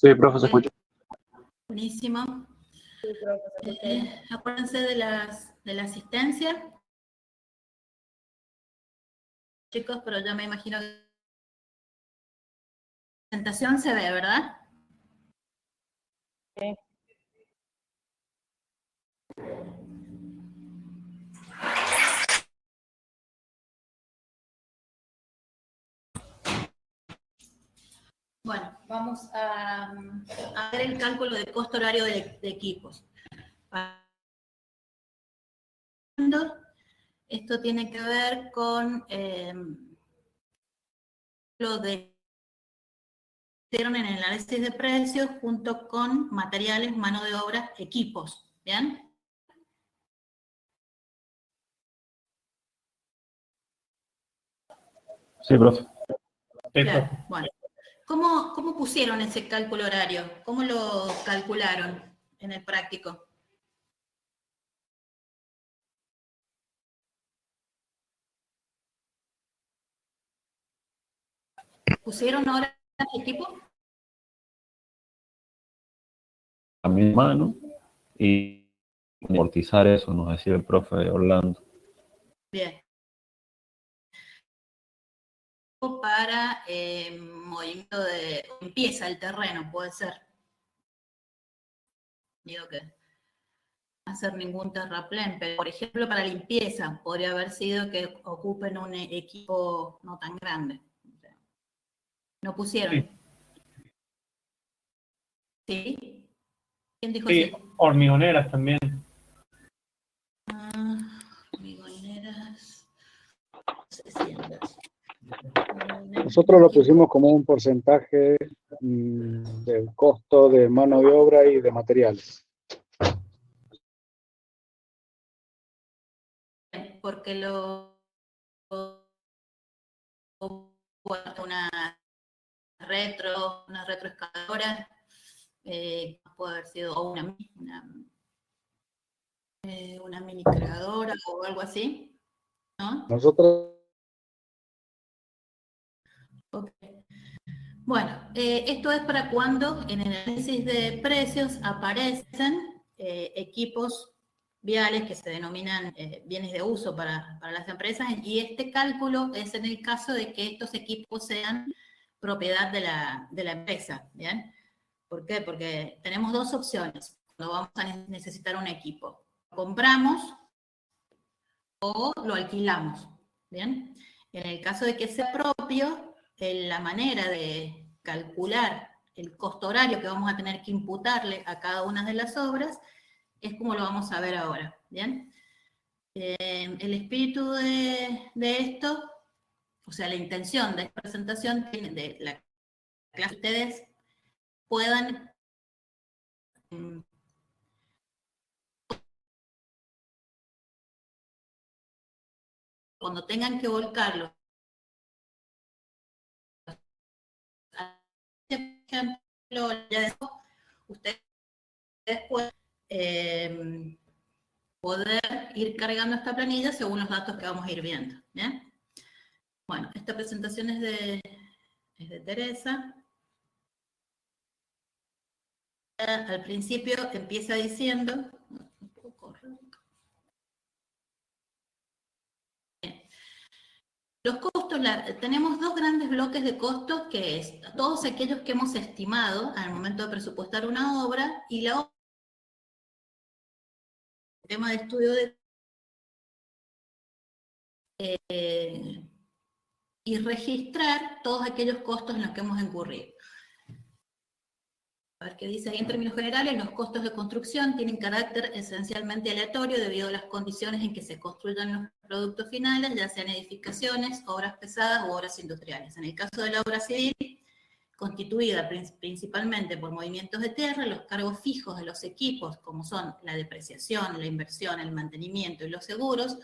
Sí, profe, se escucha. Buenísimo. Sí, profe, se escucha. Acuérdense de la asistencia. Chicos, pero ya me imagino que la presentación se ve, ¿verdad? Sí. Bueno, vamos a ver el cálculo del costo horario de equipos. Esto tiene que ver con lo de hicieron en el análisis de precios junto con materiales, mano de obra, equipos. ¿Bien? Sí, profe. Claro, bueno. ¿Cómo pusieron ese cálculo horario? ¿Cómo lo calcularon en el práctico? ¿Pusieron horas de equipo? A mi mano y amortizar eso, nos decía el profe Orlando. Bien. Para movimiento de limpieza del terreno, puede ser. Digo que hacer ningún terraplén, pero por ejemplo para limpieza podría haber sido que ocupen un equipo no tan grande. ¿No pusieron? Sí. ¿Sí? ¿Quién dijo Sí, sí? hormigoneras también. Hormigoneras. 600. Nosotros lo pusimos como un porcentaje del costo de mano de obra y de materiales. Porque una retroexcavadora puede haber sido o una mini cargadora o algo así, ¿no? Nosotros... Okay. Bueno, esto es para cuando en el análisis de precios aparecen equipos viales que se denominan bienes de uso para las empresas, y este cálculo es en el caso de que estos equipos sean propiedad de la empresa, ¿bien? ¿Por qué? Porque tenemos dos opciones cuando vamos a necesitar un equipo. Lo compramos o lo alquilamos, ¿bien? En el caso de que sea propio, la manera de calcular el costo horario que vamos a tener que imputarle a cada una de las obras es como lo vamos a ver ahora, ¿bien? El espíritu de esto, o sea, la intención de esta presentación de la clase, ustedes puedan cuando tengan que volcarlo, ejemplo, ustedes pueden poder ir cargando esta planilla según los datos que vamos a ir viendo, ¿bien? Bueno, esta presentación es de Teresa. Al principio empieza diciendo... Los costos, tenemos dos grandes bloques de costos, que es todos aquellos que hemos estimado al momento de presupuestar una obra, y la obra, el tema de estudio y registrar todos aquellos costos en los que hemos incurrido. A ver qué dice ahí en términos generales: los costos de construcción tienen carácter esencialmente aleatorio debido a las condiciones en que se construyen los productos finales, ya sean edificaciones, obras pesadas u obras industriales. En el caso de la obra civil, constituida principalmente por movimientos de tierra, los cargos fijos de los equipos, como son la depreciación, la inversión, el mantenimiento y los seguros,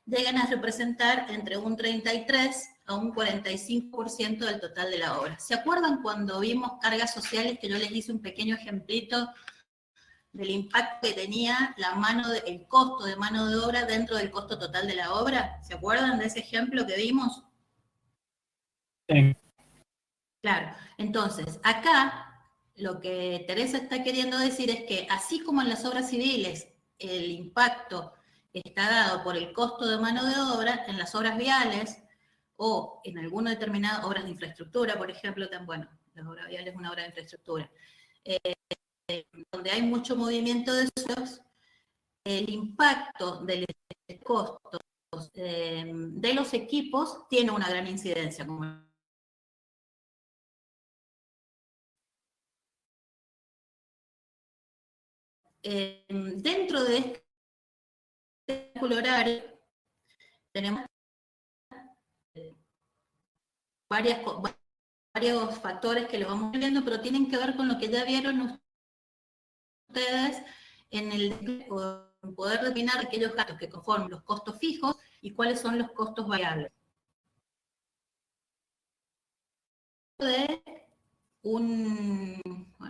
llegan a representar entre un 33 a un 45% del total de la obra. ¿Se acuerdan cuando vimos cargas sociales que yo les hice un pequeño ejemplito del impacto que tenía el costo de mano de obra dentro del costo total de la obra? ¿Se acuerdan de ese ejemplo que vimos? Sí. Claro. Entonces, acá lo que Teresa está queriendo decir es que así como en las obras civiles el impacto está dado por el costo de mano de obra, en las obras viales o en algunas determinadas obras de infraestructura, por ejemplo, bueno, la obra vial es una obra de infraestructura, donde hay mucho movimiento de suelos, el impacto del costo de los equipos tiene una gran incidencia. Dentro de este cálculo horario tenemos varios factores que los vamos viendo, pero tienen que ver con lo que ya vieron ustedes en el poder determinar aquellos gastos que conforman los costos fijos y cuáles son los costos variables. Bueno,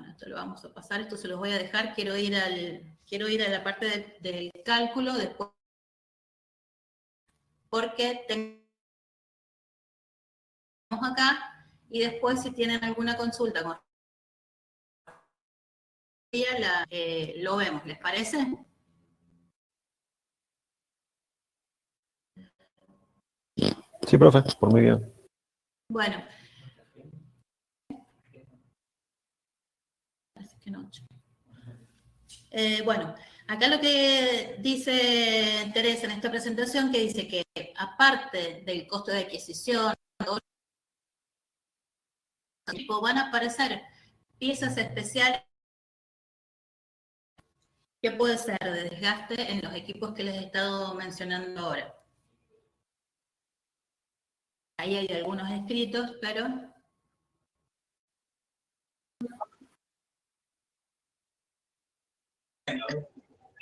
esto lo vamos a pasar, esto se los voy a dejar, quiero ir a la parte del cálculo después, porque tenemos acá, y después si tienen alguna consulta con ella, lo vemos, ¿les parece? Sí, profe, por muy bien. Bueno. Así que no. Bueno, acá lo que dice Teresa en esta presentación, que dice que aparte del costo de adquisición, van a aparecer piezas especiales que puede ser de desgaste en los equipos que les he estado mencionando ahora. Ahí hay algunos escritos, pero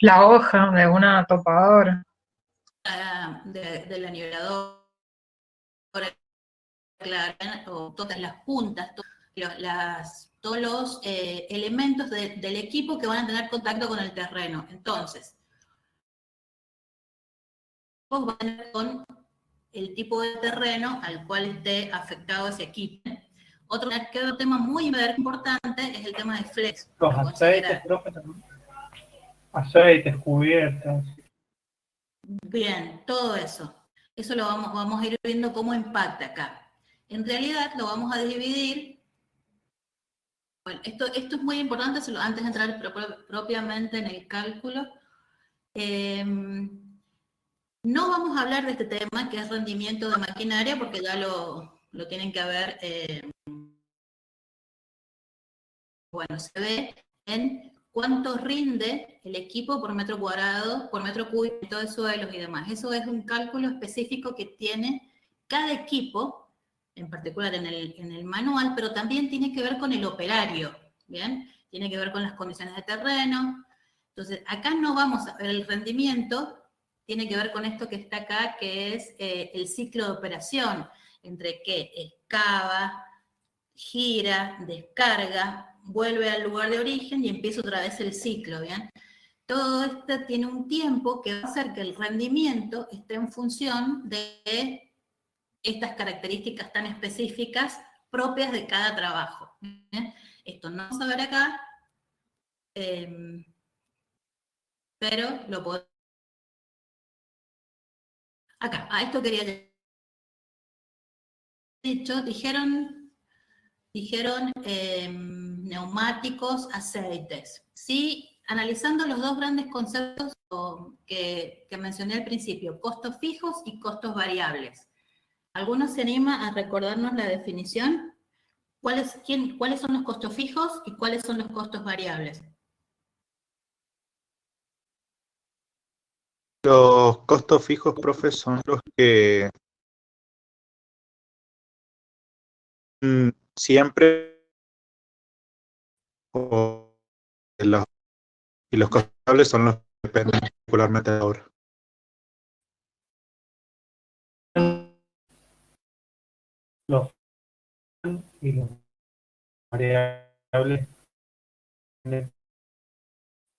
La hoja de una topadora. de la niveladora, o todas las puntas, todos los elementos del equipo que van a tener contacto con el terreno. Entonces, vos vas a tener con el tipo de terreno al cual esté afectado ese equipo. Otro tema muy importante es el tema de flex. Los aceites, profe, también. Aceites, cubiertas. Bien, todo eso. Eso lo vamos a ir viendo cómo impacta acá. En realidad lo vamos a dividir. Bueno, esto es muy importante antes de entrar propiamente en el cálculo. No vamos a hablar de este tema, que es rendimiento de maquinaria, porque ya lo tienen que ver. Bueno, se ve en cuánto rinde el equipo por metro cuadrado, por metro cúbico de suelos y demás. Eso es un cálculo específico que tiene cada equipo, en particular en el manual, pero también tiene que ver con el operario, ¿bien? Tiene que ver con las condiciones de terreno. Entonces, acá no vamos a ver el rendimiento, tiene que ver con esto que está acá, que es el ciclo de operación, entre que excava, gira, descarga, vuelve al lugar de origen y empieza otra vez el ciclo, ¿bien? Todo esto tiene un tiempo que va a hacer que el rendimiento esté en función de estas características tan específicas propias de cada trabajo, ¿bien? Esto no vamos a ver acá, pero lo podemos... Acá, a esto quería decir. Dijeron neumáticos, aceites. Sí, analizando los dos grandes conceptos que mencioné al principio, costos fijos y costos variables. ¿Alguno se anima a recordarnos la definición? ¿Cuáles son los costos fijos y cuáles son los costos variables? Los costos fijos, profe, son los que siempre y los costos variables son los que dependen particularmente de la obra. Los y los variables.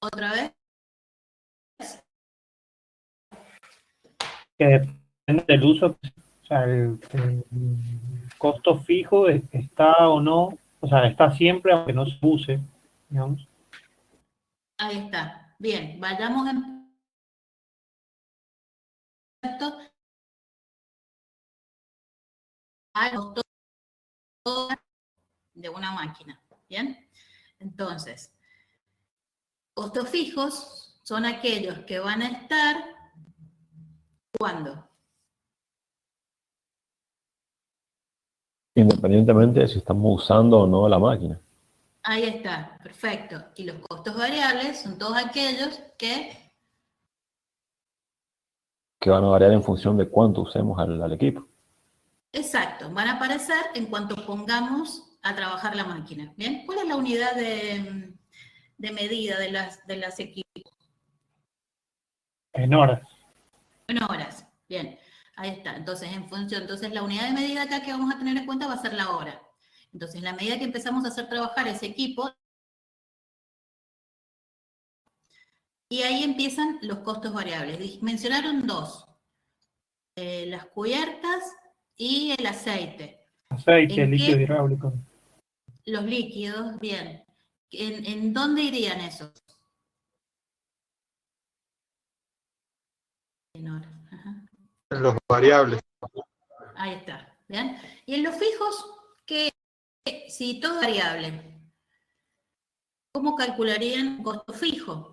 ¿Otra vez? Que depende del uso, o sea, el costo fijo está o no O sea, está siempre aunque no se use, digamos. Ahí está. Bien, vayamos en a los costos de una máquina. Bien, entonces, costos fijos son aquellos que van a estar ¿cuándo? Independientemente de si estamos usando o no la máquina. Ahí está, perfecto. Y los costos variables son todos aquellos que... Que van a variar en función de cuánto usemos al equipo. Exacto, van a aparecer en cuanto pongamos a trabajar la máquina. ¿Bien? ¿Cuál es la unidad de medida de las equipos? En horas. En horas. Bien, ahí está. Entonces, en función, entonces la unidad de medida acá que vamos a tener en cuenta va a ser la hora. Entonces, la medida que empezamos a hacer trabajar ese equipo, y ahí empiezan los costos variables. Mencionaron dos, las cubiertas y el aceite. Aceite, ¿En líquido qué? hidráulico. Los líquidos, bien. ¿En dónde irían esos? En horas. Ajá. Los variables. Ahí está. ¿Bien? Y en los fijos, que si todo es variable, ¿cómo calcularían un costo fijo?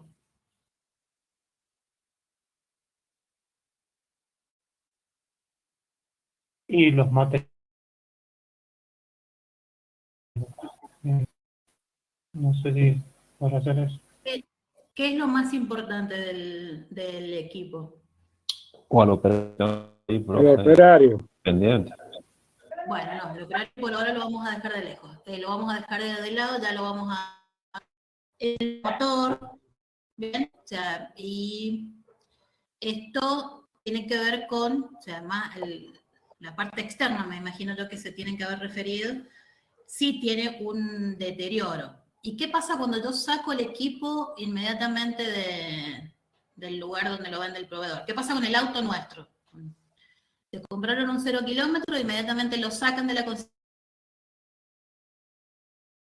Y los materiales. No sé si podrá hacer eso. ¿Qué es lo más importante del equipo? O al operario, El profe, operario. pendiente. Bueno, no, el operario por ahora lo vamos a dejar de lejos. Lo vamos a dejar de lado, ya lo vamos a... El motor, ¿bien? O sea, y esto tiene que ver con, o sea, más la parte externa, me imagino yo que se tienen que haber referido, sí tiene un deterioro. ¿Y qué pasa cuando yo saco el equipo inmediatamente del lugar donde lo vende el proveedor? ¿Qué pasa con el auto nuestro? Se compraron un 0 kilómetro, inmediatamente lo sacan de la concesionaria.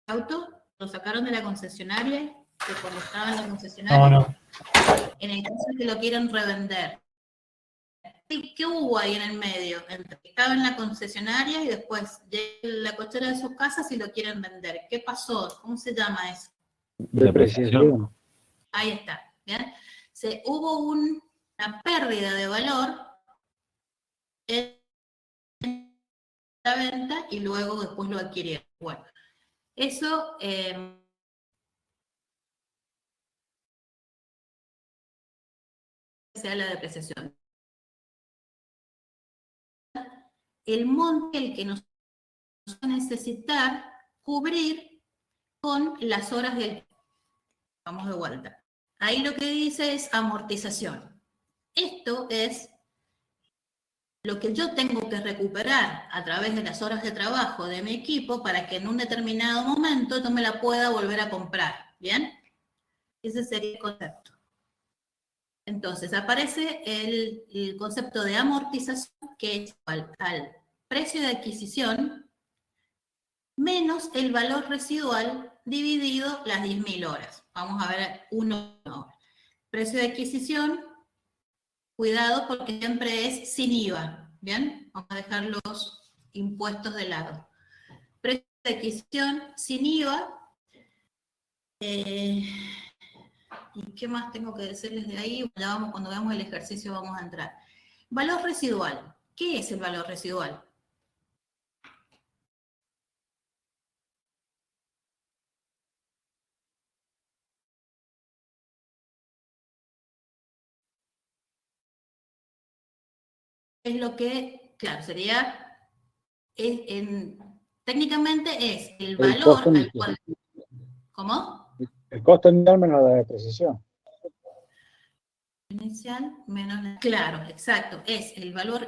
Auto, lo sacaron de la concesionaria, que cuando estaba en la concesionaria, No. en el caso de que lo quieran revender. ¿Qué hubo ahí en el medio? Estaba en la concesionaria y después llega la cochera de sus casas y lo quieren vender. ¿Qué pasó? ¿Cómo se llama eso? Depreciación. Ahí está. ¿Bien? Hubo una pérdida de valor en la venta y luego después lo adquirieron. Bueno, eso sea la depreciación. El monte el que nos va a necesitar cubrir con las horas del... Vamos de vuelta. Ahí lo que dice es amortización. Esto es lo que yo tengo que recuperar a través de las horas de trabajo de mi equipo para que en un determinado momento yo me la pueda volver a comprar. ¿Bien? Ese sería el concepto. Entonces, aparece el concepto de amortización, que es igual al precio de adquisición menos el valor residual dividido las 10.000 horas. Vamos a ver uno ahora. Precio de adquisición, cuidado porque siempre es sin IVA. ¿Bien? Vamos a dejar los impuestos de lado. Precio de adquisición sin IVA. ¿Y qué más tengo que decirles de ahí? Ya vamos, cuando veamos el ejercicio vamos a entrar. Valor residual. ¿Qué es el valor residual? Es lo que, claro, sería, técnicamente es el valor al cual... ¿Cómo? El costo inicial menos la depreciación. Inicial menos la... Claro, exacto, es el valor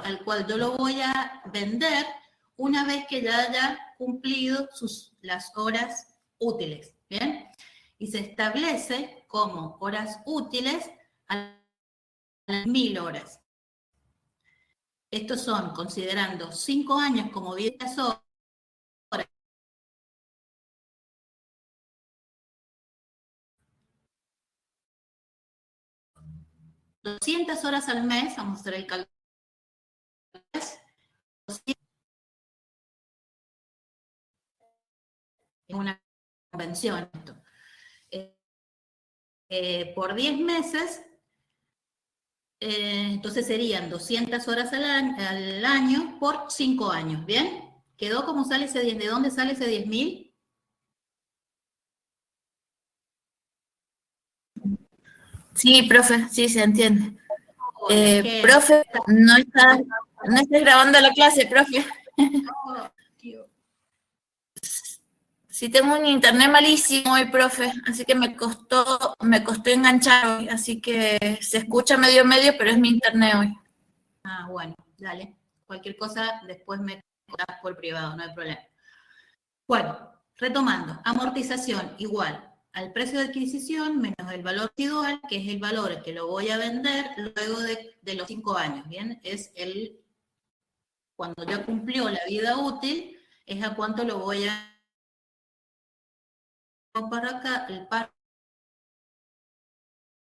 al cual yo lo voy a vender una vez que ya haya cumplido las horas útiles, ¿bien? Y se establece como horas útiles a las 1.000 horas. Estos son, considerando 5 años como vida de horas 200 horas al mes, vamos a hacer el cálculo, 200 en una convención, esto. Por 10 meses, entonces serían 200 horas al año por 5 años, ¿bien? ¿Quedó cómo sale ese 10? ¿De dónde sale ese 10.000? Sí, profe, sí, se entiende. ¿Qué? Profe, no está grabando la clase, profe. Oh, tío. Sí, tengo un internet malísimo hoy, profe, así que me costó enganchar hoy, así que se escucha medio, pero es mi internet hoy. Ah, bueno, dale. Cualquier cosa después me contás por privado, no hay problema. Bueno, retomando, amortización igual al precio de adquisición menos el valor residual, que es el valor que lo voy a vender luego de los 5 años, ¿bien? Es cuando ya cumplió la vida útil, es a cuánto lo voy a para acá, el par.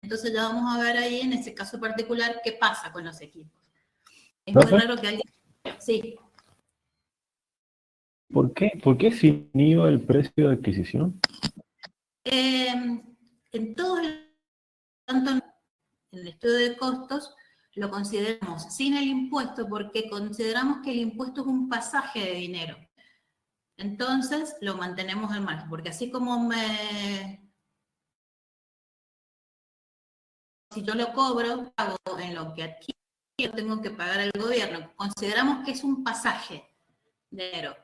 Entonces ya vamos a ver ahí, en ese caso particular, qué pasa con los equipos. Es muy raro que alguien... Sí. ¿Por qué sin IVA el precio de adquisición? En todos, tanto en el estudio de costos, lo consideramos sin el impuesto porque consideramos que el impuesto es un pasaje de dinero. Entonces, lo mantenemos al margen, porque así como si yo lo cobro, pago en lo que adquiero, tengo que pagar al gobierno. Consideramos que es un pasaje de dinero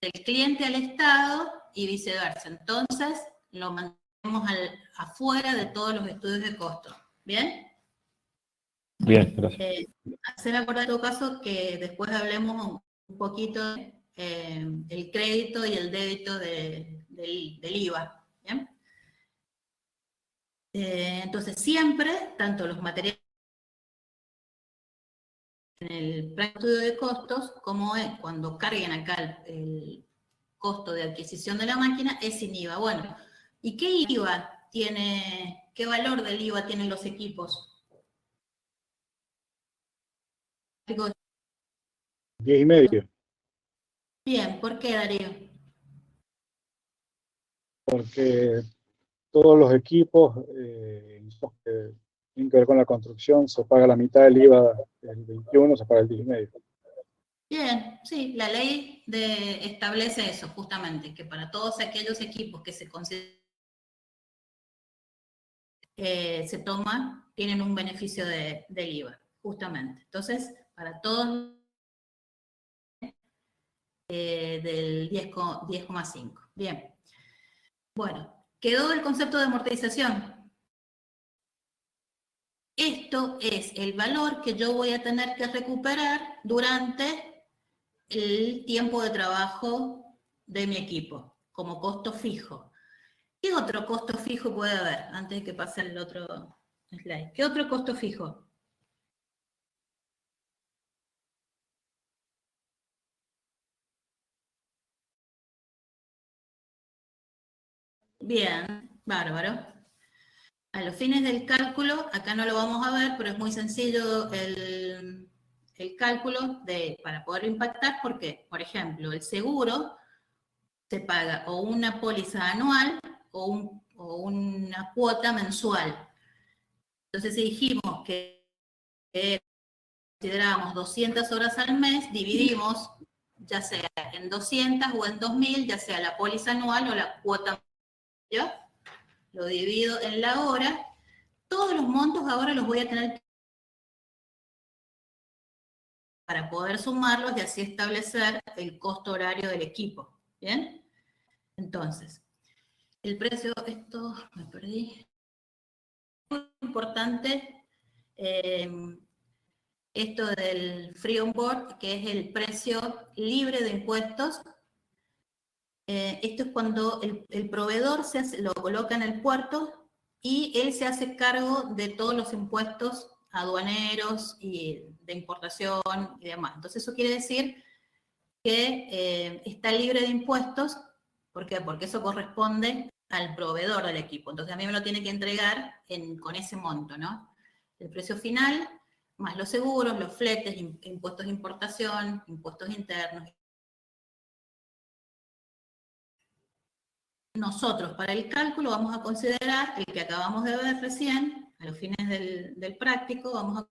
del cliente al Estado y viceversa. Entonces, lo mantenemos afuera de todos los estudios de costo. ¿Bien? Bien, gracias. Hacer acordar en todo caso que después hablemos un poquito del crédito y el débito del IVA. ¿Bien? Entonces, siempre, tanto los materiales en el plan de estudio de costos, como cuando carguen acá el costo de adquisición de la máquina, es sin IVA. Bueno, ¿y qué IVA tiene, qué valor del IVA tienen los equipos? 10,5. Bien, ¿por qué, Darío? Porque todos los equipos que tienen que ver con la construcción se paga la mitad del IVA, el 21 se paga el 10,5. Bien, sí, la ley establece eso, justamente, que para todos aquellos equipos que se consideran toman, tienen un beneficio del IVA, justamente. Entonces, para todos del 10,5. Bien. Bueno, quedó el concepto de amortización. Esto es el valor que yo voy a tener que recuperar durante el tiempo de trabajo de mi equipo, como costo fijo. ¿Qué otro costo fijo puede haber? Antes de que pase el otro slide. ¿Qué otro costo fijo? Bien, bárbaro. A los fines del cálculo, acá no lo vamos a ver, pero es muy sencillo el cálculo para poder impactar, porque, por ejemplo, el seguro se paga o una póliza anual o una cuota mensual. Entonces, si dijimos que consideramos 200 horas al mes, dividimos, ya sea en 200 o en 2000, ya sea la póliza anual o la cuota mensual, lo divido en la hora. Todos los montos ahora los voy a tener para poder sumarlos y así establecer el costo horario del equipo. ¿Bien? Entonces, el precio, esto me perdí. Muy importante esto del free on board, que es el precio libre de impuestos. Esto es cuando el proveedor lo coloca en el puerto y él se hace cargo de todos los impuestos aduaneros y de importación y demás. Entonces eso quiere decir que está libre de impuestos. ¿Por qué? Porque eso corresponde al proveedor del equipo. Entonces a mí me lo tiene que entregar con ese monto, ¿no? el precio final, más los seguros, los fletes, impuestos de importación, impuestos internos. Nosotros, para el cálculo, vamos a considerar el que acabamos de ver recién, a los fines del práctico, vamos a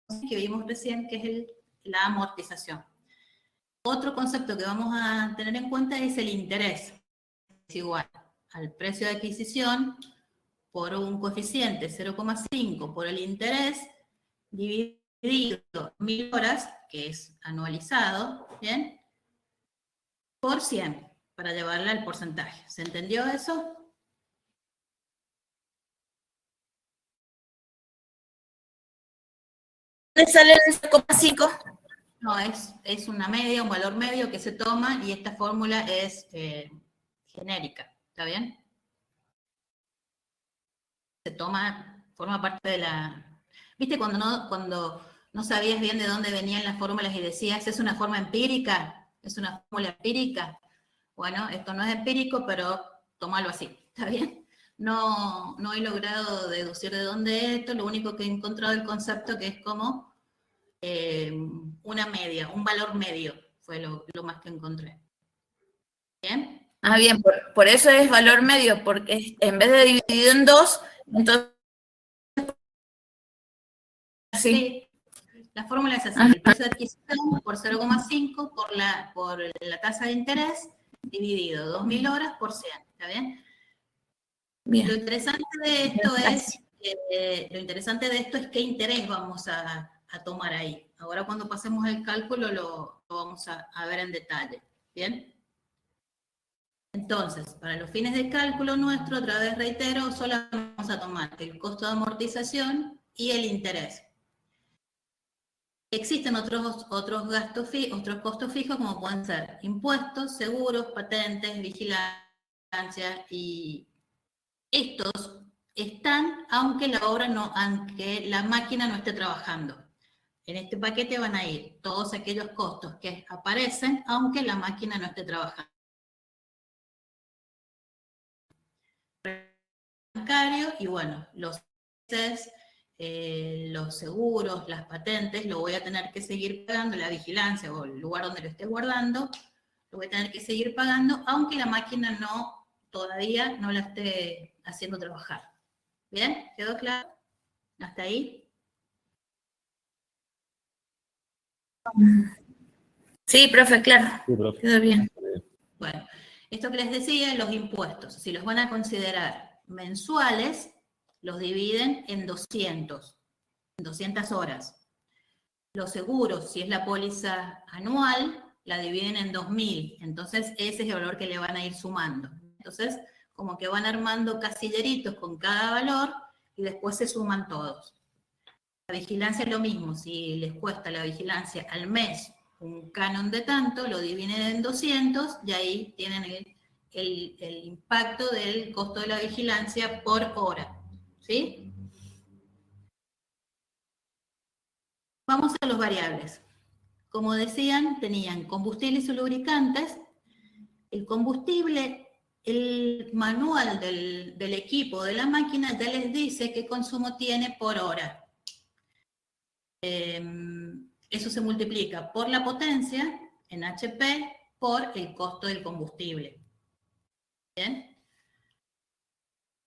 considerar que vimos recién, que es la amortización. Otro concepto que vamos a tener en cuenta es el interés. Es igual al precio de adquisición por un coeficiente 0,5 por el interés dividido 1000 horas, que es anualizado, ¿bien? Por 100, para llevarla al porcentaje. ¿Se entendió eso? ¿Dónde sale el 0,5? No, es una media, un valor medio que se toma y esta fórmula es genérica, ¿está bien? Se toma, forma parte de la... ¿Viste cuando no sabías bien de dónde venían las fórmulas y decías, ¿es una forma empírica? ¿Es una fórmula empírica? Bueno, esto no es empírico, pero tómalo así, ¿está bien? No he logrado deducir de dónde es esto, lo único que he encontrado el concepto que es como una media, un valor medio, fue lo más que encontré. ¿Bien? Ah, bien, por eso es valor medio, porque en vez de dividido en 2, entonces... Sí. La fórmula es así, Ajá. el precio de adquisición por 0,5 por la tasa de interés dividido 2000 horas por 100, ¿está bien? Bien. Lo interesante de esto es qué interés vamos a tomar ahí. Ahora cuando pasemos el cálculo lo vamos a ver en detalle, ¿bien? Entonces, para los fines de cálculo nuestro, otra vez reitero, solo vamos a tomar el costo de amortización y el interés. Existen otros gastos otros costos fijos, como pueden ser impuestos, seguros, patentes, vigilancia, y estos están aunque la máquina no esté trabajando. En este paquete van a ir todos aquellos costos que aparecen aunque la máquina no esté trabajando. Bancario, y bueno, los seguros, las patentes, lo voy a tener que seguir pagando, la vigilancia o el lugar donde lo esté guardando, lo voy a tener que seguir pagando, aunque la máquina todavía no la esté haciendo trabajar. ¿Bien? ¿Quedó claro? ¿Hasta ahí? Sí, profe, claro. Sí, profe. Quedó bien. Bueno, esto que les decía, los impuestos, si los van a considerar mensuales, los dividen en 200 horas. Los seguros, si es la póliza anual, la dividen en 2000. Entonces, ese es el valor que le van a ir sumando. Entonces, como que van armando casilleritos con cada valor y después se suman todos. La vigilancia es lo mismo. Si les cuesta la vigilancia al mes un canon de tanto, lo dividen en 200 y ahí tienen el impacto del costo de la vigilancia por hora. ¿Sí? Vamos a los variables. Como decían, tenían combustibles y lubricantes. El combustible, el manual del equipo, de la máquina, ya les dice qué consumo tiene por hora. Eso se multiplica por la potencia, en HP, por el costo del combustible. ¿Bien?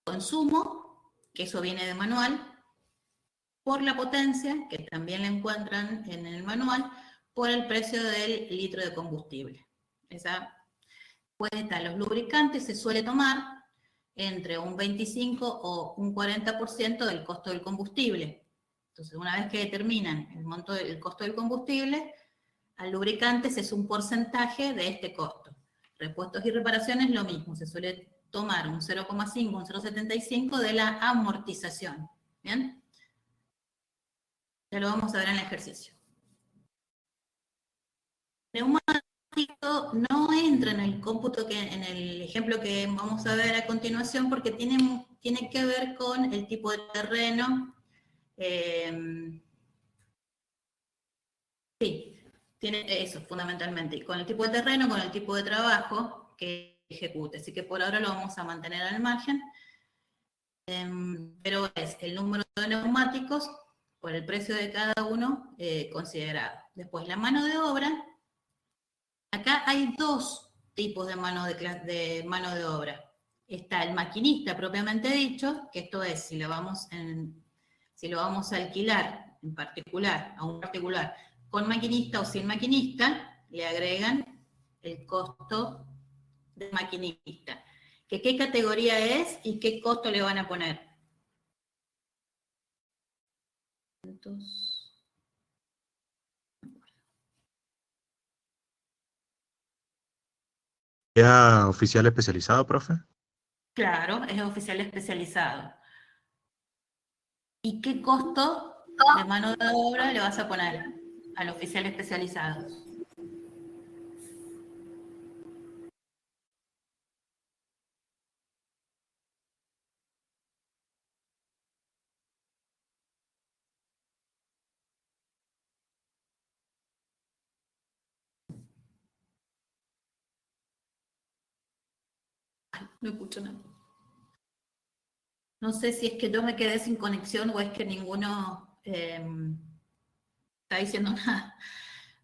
Consumo, que eso viene de manual, por la potencia, que también la encuentran en el manual, por el precio del litro de combustible. Pues los lubricantes se suele tomar entre un 25 o un 40% del costo del combustible. Entonces, una vez que determinan el monto del costo del combustible, al lubricante es un porcentaje de este costo. Repuestos y reparaciones, lo mismo, se suele tomar un 0,5, un 0,75 de la amortización. ¿Bien? Ya lo vamos a ver en el ejercicio. Neumático no entra en el cómputo, en el ejemplo que vamos a ver a continuación, porque tiene que ver con el tipo de terreno. Sí, tiene eso fundamentalmente, con el tipo de terreno, con el tipo de trabajo que ejecute. Así que por ahora lo vamos a mantener al margen. Pero es el número de neumáticos por el precio de cada uno considerado. Después, la mano de obra. Acá hay dos tipos de mano de obra. Está el maquinista propiamente dicho, que esto es, si lo vamos a alquilar en particular, a un particular, con maquinista o sin maquinista, le agregan el costo de maquinista. ¿Qué categoría es y qué costo le van a poner? Entonces, ¿Ya oficial especializado, profe? claro, es oficial especializado. ¿Y qué costo de mano de obra le vas a poner al oficial especializado? Ay, no escucho nada. No sé si es que yo me quedé sin conexión o es que ninguno está diciendo nada.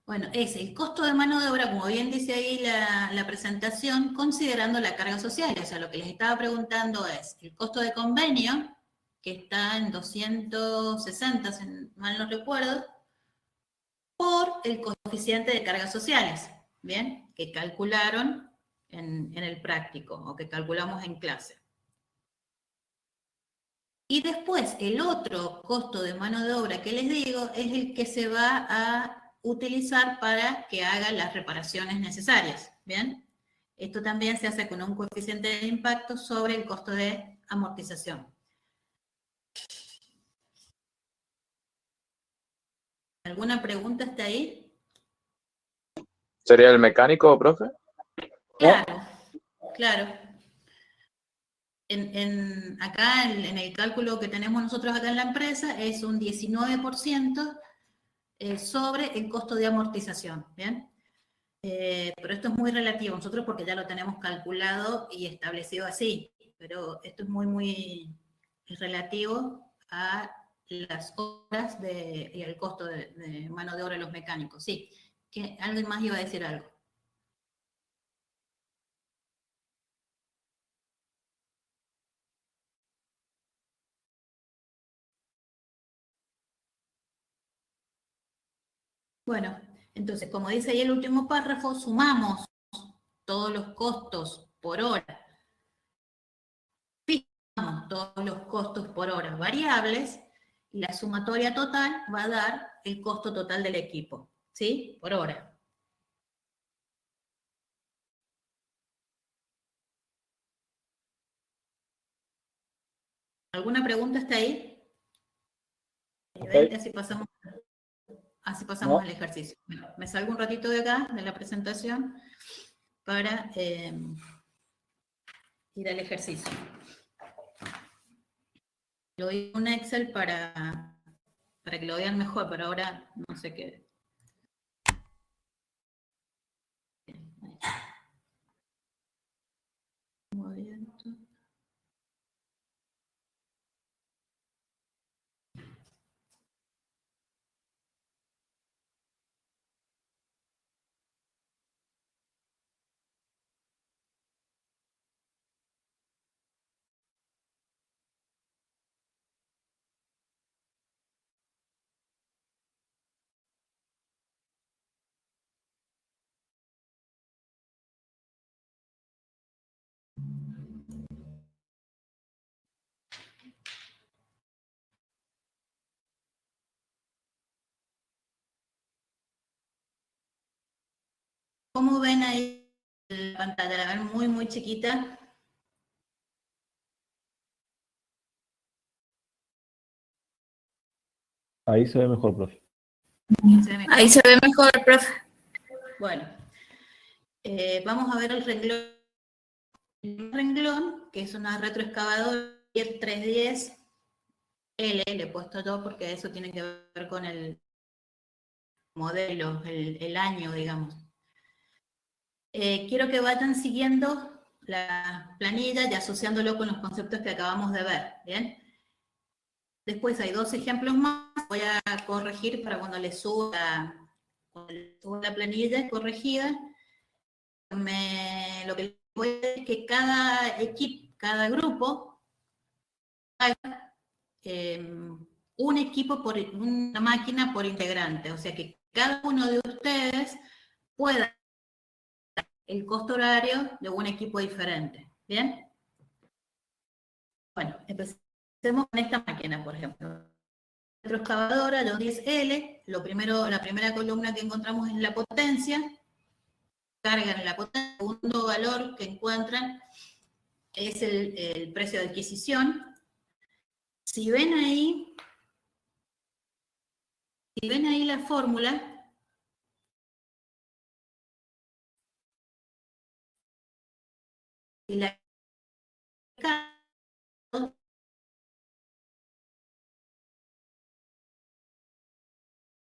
Bueno, es el costo de mano de obra, como bien dice ahí la presentación, considerando la carga social. O sea, lo que les estaba preguntando es el costo de convenio, que está en 260, si mal no recuerdo, por el coeficiente de cargas sociales, ¿bien? Que calcularon en el práctico, o que calculamos en clase. Y después, el otro costo de mano de obra que les digo es el que se va a utilizar para que haga las reparaciones necesarias, ¿bien? Esto también se hace con un coeficiente de impacto sobre el costo de amortización. ¿Alguna pregunta hasta ahí? ¿Sería el mecánico, profe? Claro, claro. Acá en el cálculo que tenemos nosotros acá en la empresa es un 19% sobre el costo de amortización, ¿bien? Pero esto es muy relativo, nosotros porque ya lo tenemos calculado y establecido así, pero esto es muy relativo a las horas y al costo de mano de obra de los mecánicos. Sí, que alguien más iba a decir algo. Bueno, entonces, como dice ahí el último párrafo, sumamos todos los costos por hora, fijamos todos los costos por hora variables, y la sumatoria total va a dar el costo total del equipo, ¿sí? Por hora. ¿Alguna pregunta hasta ahí? Okay. Así pasamos No. al ejercicio. Bueno, me salgo un ratito de acá, de la presentación, para ir al ejercicio. Lo doy un Excel para que lo vean mejor, pero ahora no sé qué. Movimiento. ¿Cómo ven ahí la pantalla? ¿La ven muy chiquita? Ahí se ve mejor, profe. Ahí se ve mejor, profe. Bueno, vamos a ver el renglón, que es una retroexcavadora 310L, le he puesto yo porque eso tiene que ver con el modelo, el año, digamos. Quiero que vayan siguiendo la planilla y asociándolo con los conceptos que acabamos de ver, ¿bien? Después hay 2 ejemplos más, voy a corregir para cuando les suba la planilla corregida. Lo que voy a decir es que cada equipo, cada grupo, haga un equipo por una máquina por integrante, o sea que cada uno de ustedes pueda el costo horario de un equipo diferente. ¿Bien? Bueno, empecemos con esta máquina, por ejemplo. Retroexcavadora, los 10L, la primera columna que encontramos es la potencia, cargan la potencia, el segundo valor que encuentran es el precio de adquisición. Si ven ahí la fórmula, y la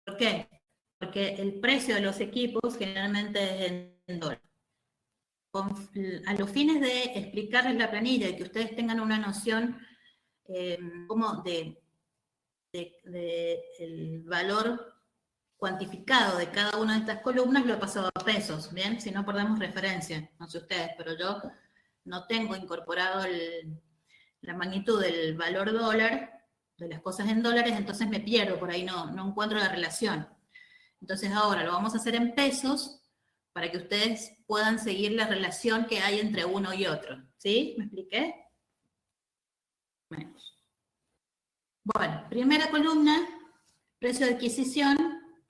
¿por qué? Porque el precio de los equipos generalmente es en dólares. A los fines de explicarles la planilla y que ustedes tengan una noción como el valor cuantificado de cada una de estas columnas, lo he pasado a pesos, ¿bien? Si no perdemos referencia, no sé ustedes, pero yo no tengo incorporado la magnitud del valor dólar, de las cosas en dólares, entonces me pierdo, por ahí no encuentro la relación. Entonces ahora lo vamos a hacer en pesos para que ustedes puedan seguir la relación que hay entre uno y otro. ¿Sí? ¿Me expliqué? Bueno, primera columna, precio de adquisición,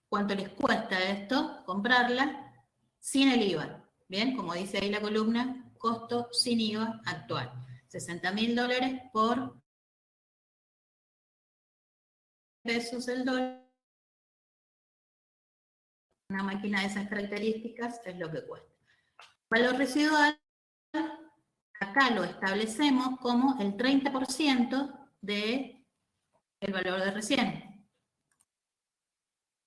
cuánto les cuesta esto, comprarla, sin el IVA. Bien, como dice ahí la columna, costo sin IVA actual. $60.000 por pesos el dólar. Una máquina de esas características es lo que cuesta. Valor residual, acá lo establecemos como el 30% del valor de recién.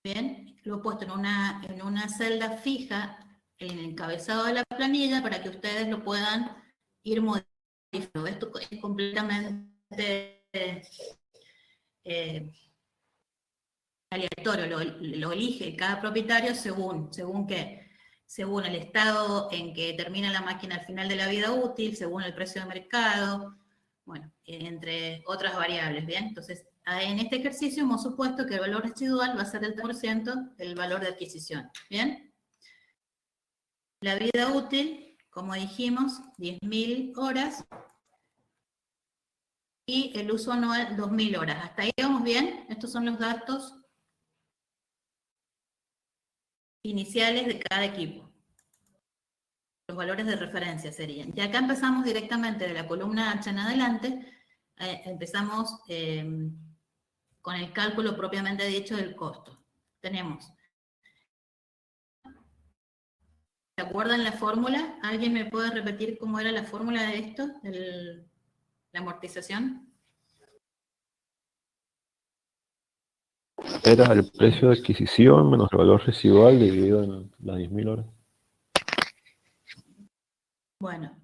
Bien, lo he puesto en una celda fija en el encabezado de la planilla para que ustedes lo puedan ir modificando. Esto es completamente aleatorio, lo elige cada propietario según el estado en que termina la máquina al final de la vida útil, según el precio de mercado, bueno, entre otras variables, ¿bien? Entonces, en este ejercicio hemos supuesto que el valor residual va a ser el 30% del valor de adquisición, ¿bien? La vida útil, como dijimos, 10.000 horas, y el uso anual, 2.000 horas. ¿Hasta ahí vamos bien? Estos son los datos iniciales de cada equipo. Los valores de referencia serían. Y acá empezamos directamente de la columna H en adelante, empezamos con el cálculo propiamente dicho del costo. Tenemos, ¿se acuerdan la fórmula? ¿Alguien me puede repetir cómo era la fórmula de esto, de la amortización? Era el precio de adquisición menos el valor residual dividido en las 10.000 horas. Bueno.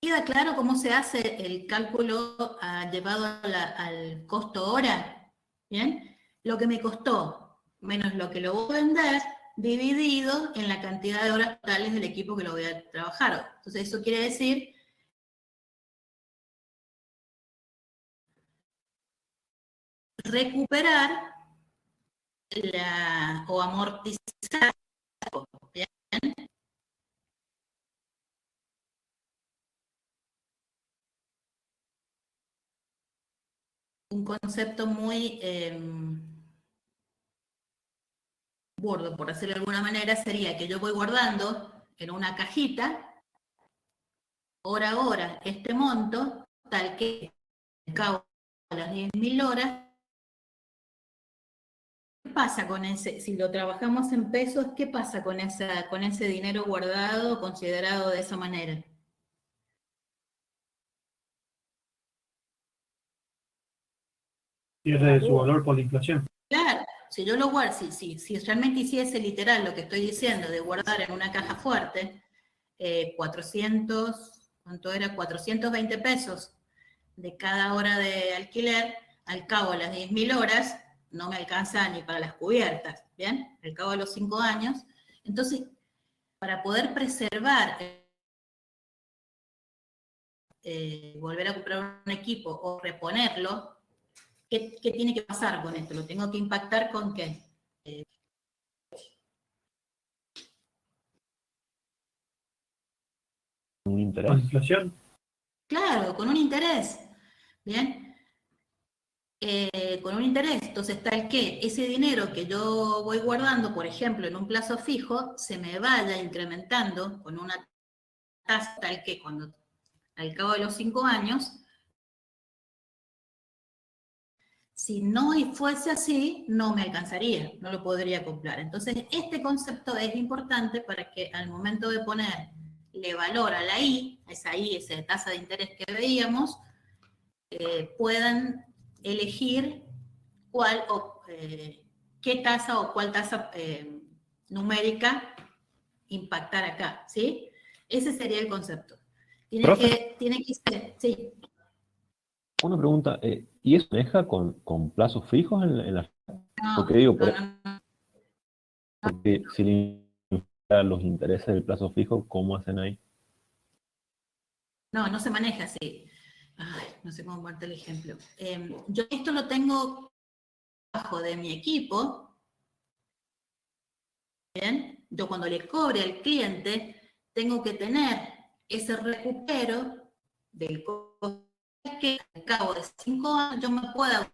¿Queda claro cómo se hace el cálculo llevado al costo hora? ¿Bien? Lo que me costó menos lo que lo voy a vender dividido en la cantidad de horas totales del equipo que lo voy a trabajar. Entonces eso quiere decir recuperar o amortizar, ¿bien? Un concepto muy burdo, por decirlo de alguna manera, sería que yo voy guardando en una cajita, hora a hora, este monto, tal que al cabo de las 10.000 horas, ¿qué pasa con ese? Si lo trabajamos en pesos, ¿qué pasa con ese dinero guardado, considerado de esa manera? Pierde su valor por la inflación. Claro, si yo lo guardo, si realmente hiciese literal lo que estoy diciendo, de guardar en una caja fuerte, 420 pesos de cada hora de alquiler, al cabo de las 10.000 horas, no me alcanza ni para las cubiertas, ¿bien? Al cabo de los 5 años. Entonces, para poder preservar, volver a comprar un equipo o reponerlo, ¿qué tiene que pasar con esto? ¿Lo tengo que impactar con qué? Un interés. ¿Con inflación? Claro, con un interés, ¿bien? Con un interés, entonces tal que ese dinero que yo voy guardando, por ejemplo, en un plazo fijo, se me vaya incrementando con una tasa tal que cuando al cabo de los 5 años, si no fuese así, no me alcanzaría, no lo podría comprar. Entonces, este concepto es importante para que al momento de ponerle valor a la I, esa tasa de interés que veíamos, puedan elegir qué tasa o cuál tasa numérica impactar acá, ¿sí? Ese sería el concepto. Tiene que ser, sí. Una pregunta, ¿y eso deja con plazos fijos en la... No, Porque digo, no. porque si le influyen los intereses del plazo fijo, ¿cómo hacen ahí? No se maneja así. Ay, no sé cómo ponerte el ejemplo. Yo esto lo tengo bajo de mi equipo. Bien, yo cuando le cobre al cliente, tengo que tener ese recupero del costo que al cabo de 5 años yo me pueda...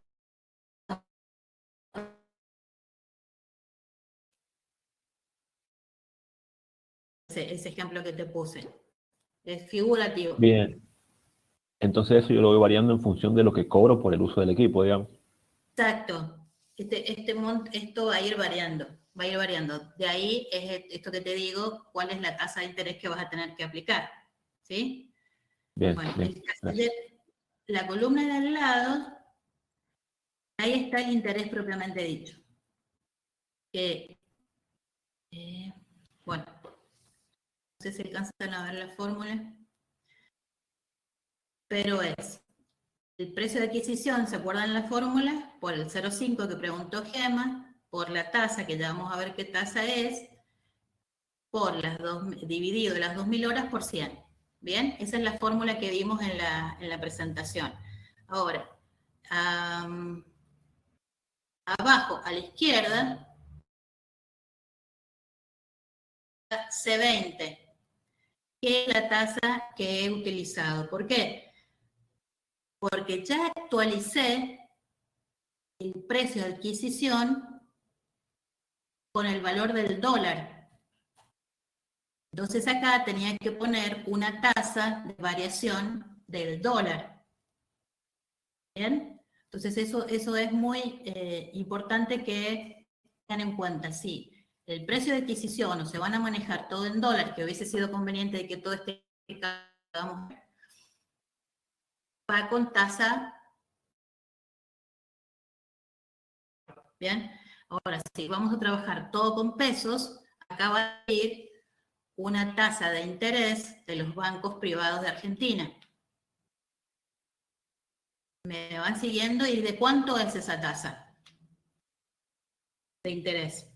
Ese ejemplo que te puse. Es figurativo. Bien. Entonces eso yo lo voy variando en función de lo que cobro por el uso del equipo, digamos. Exacto. Esto va a ir variando. Va a ir variando. De ahí es esto que te digo, cuál es la tasa de interés que vas a tener que aplicar. ¿Sí? Bien, Bueno, bien. La columna de al lado, ahí está el interés propiamente dicho. Bueno, no sé si alcanzan a ver la fórmula, pero es el precio de adquisición, ¿se acuerdan la fórmula? Por el 0,5 que preguntó Gema, por la tasa, que ya vamos a ver qué tasa es, por dividido las 2.000 horas por 100. ¿Bien? Esa es la fórmula que vimos en la presentación. Ahora, abajo a la izquierda, C20, que es la tasa que he utilizado. ¿Por qué? Porque ya actualicé el precio de adquisición con el valor del dólar. Entonces acá tenía que poner una tasa de variación del dólar. ¿Bien? Entonces eso es muy importante que tengan en cuenta. Sí, el precio de adquisición o se van a manejar todo en dólar, que hubiese sido conveniente de que todo esté va con tasa. Bien, ahora si vamos a trabajar todo con pesos, acá va a ir una tasa de interés de los bancos privados de Argentina. ¿Me van siguiendo? ¿Y de cuánto es esa tasa de interés?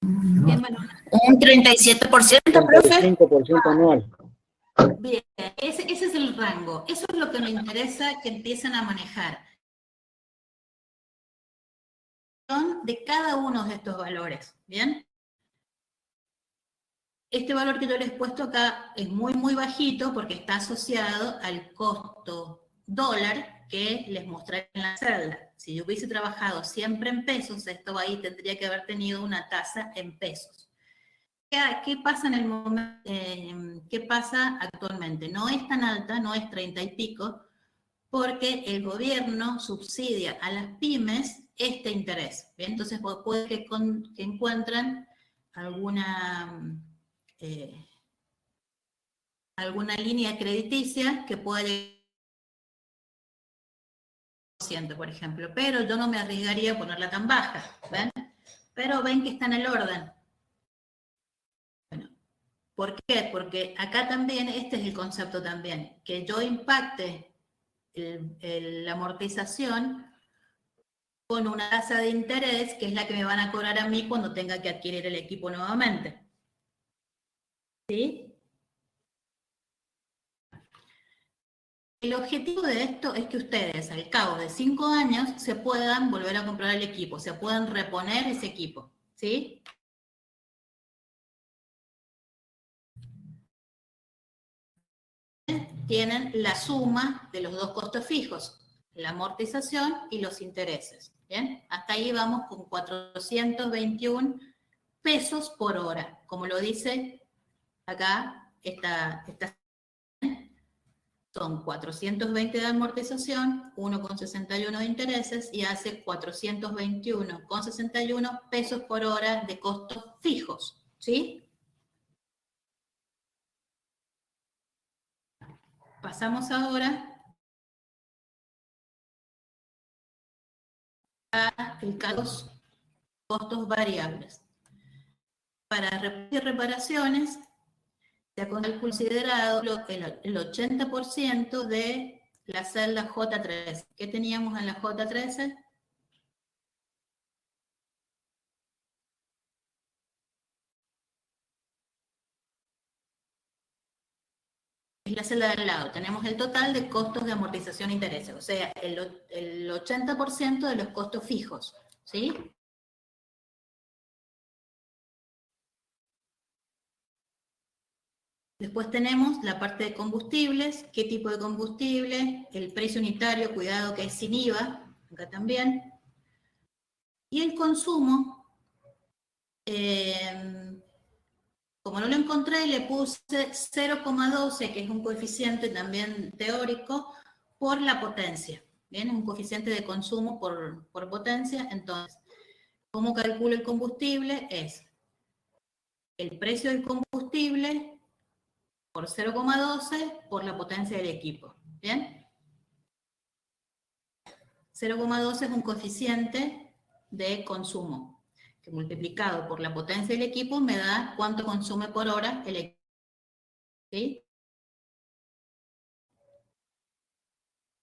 Bien, bueno, Un 37%, profe. 35% anual. bien, ese es el rango. Eso es lo que nos interesa que empiecen a manejar. De cada uno de estos valores, ¿bien? Este valor que yo les he puesto acá es muy, muy bajito porque está asociado al costo dólar que les mostré en la celda. Si yo hubiese trabajado siempre en pesos, esto ahí tendría que haber tenido una tasa en pesos. ¿Qué pasa en el momento? ¿Qué pasa actualmente? No es tan alta, no es 30 y pico, porque el gobierno subsidia a las pymes este interés. ¿Bien? Entonces puede que encuentren alguna línea crediticia que pueda llegar al 100%, por ejemplo, pero yo no me arriesgaría a ponerla tan baja. ¿Ven? pero ven que está en el orden. Bueno, ¿por qué? Porque acá también, este es el concepto también, que yo impacte la amortización con una tasa de interés, que es la que me van a cobrar a mí cuando tenga que adquirir el equipo nuevamente. ¿Sí? El objetivo de esto es que ustedes, al cabo de 5 años, se puedan volver a comprar el equipo, se puedan reponer ese equipo. ¿Sí? Tienen la suma de los dos costos fijos, la amortización y los intereses. ¿Bien? Hasta ahí vamos con 421 pesos por hora, como lo dice acá son 420 de amortización, 1,61 de intereses y hace 421,61 pesos por hora de costos fijos. ¿Sí? Pasamos ahora a los costos variables. Para reparaciones, se ha considerado el 80% de la celda J13. ¿Qué teníamos en la J13? Es la celda del lado. Tenemos el total de costos de amortización e intereses, o sea, el 80% de los costos fijos. ¿Sí? Después tenemos la parte de combustibles, qué tipo de combustible, el precio unitario, cuidado que es sin IVA, acá también. Y el consumo, como no lo encontré, le puse 0,12, que es un coeficiente también teórico, por la potencia. Bien, es un coeficiente de consumo por potencia. Entonces, ¿cómo calculo el combustible? Es el precio del combustible por 0,12 por la potencia del equipo. ¿Bien? 0,12 es un coeficiente de consumo, que multiplicado por la potencia del equipo me da cuánto consume por hora el equipo. ¿Sí?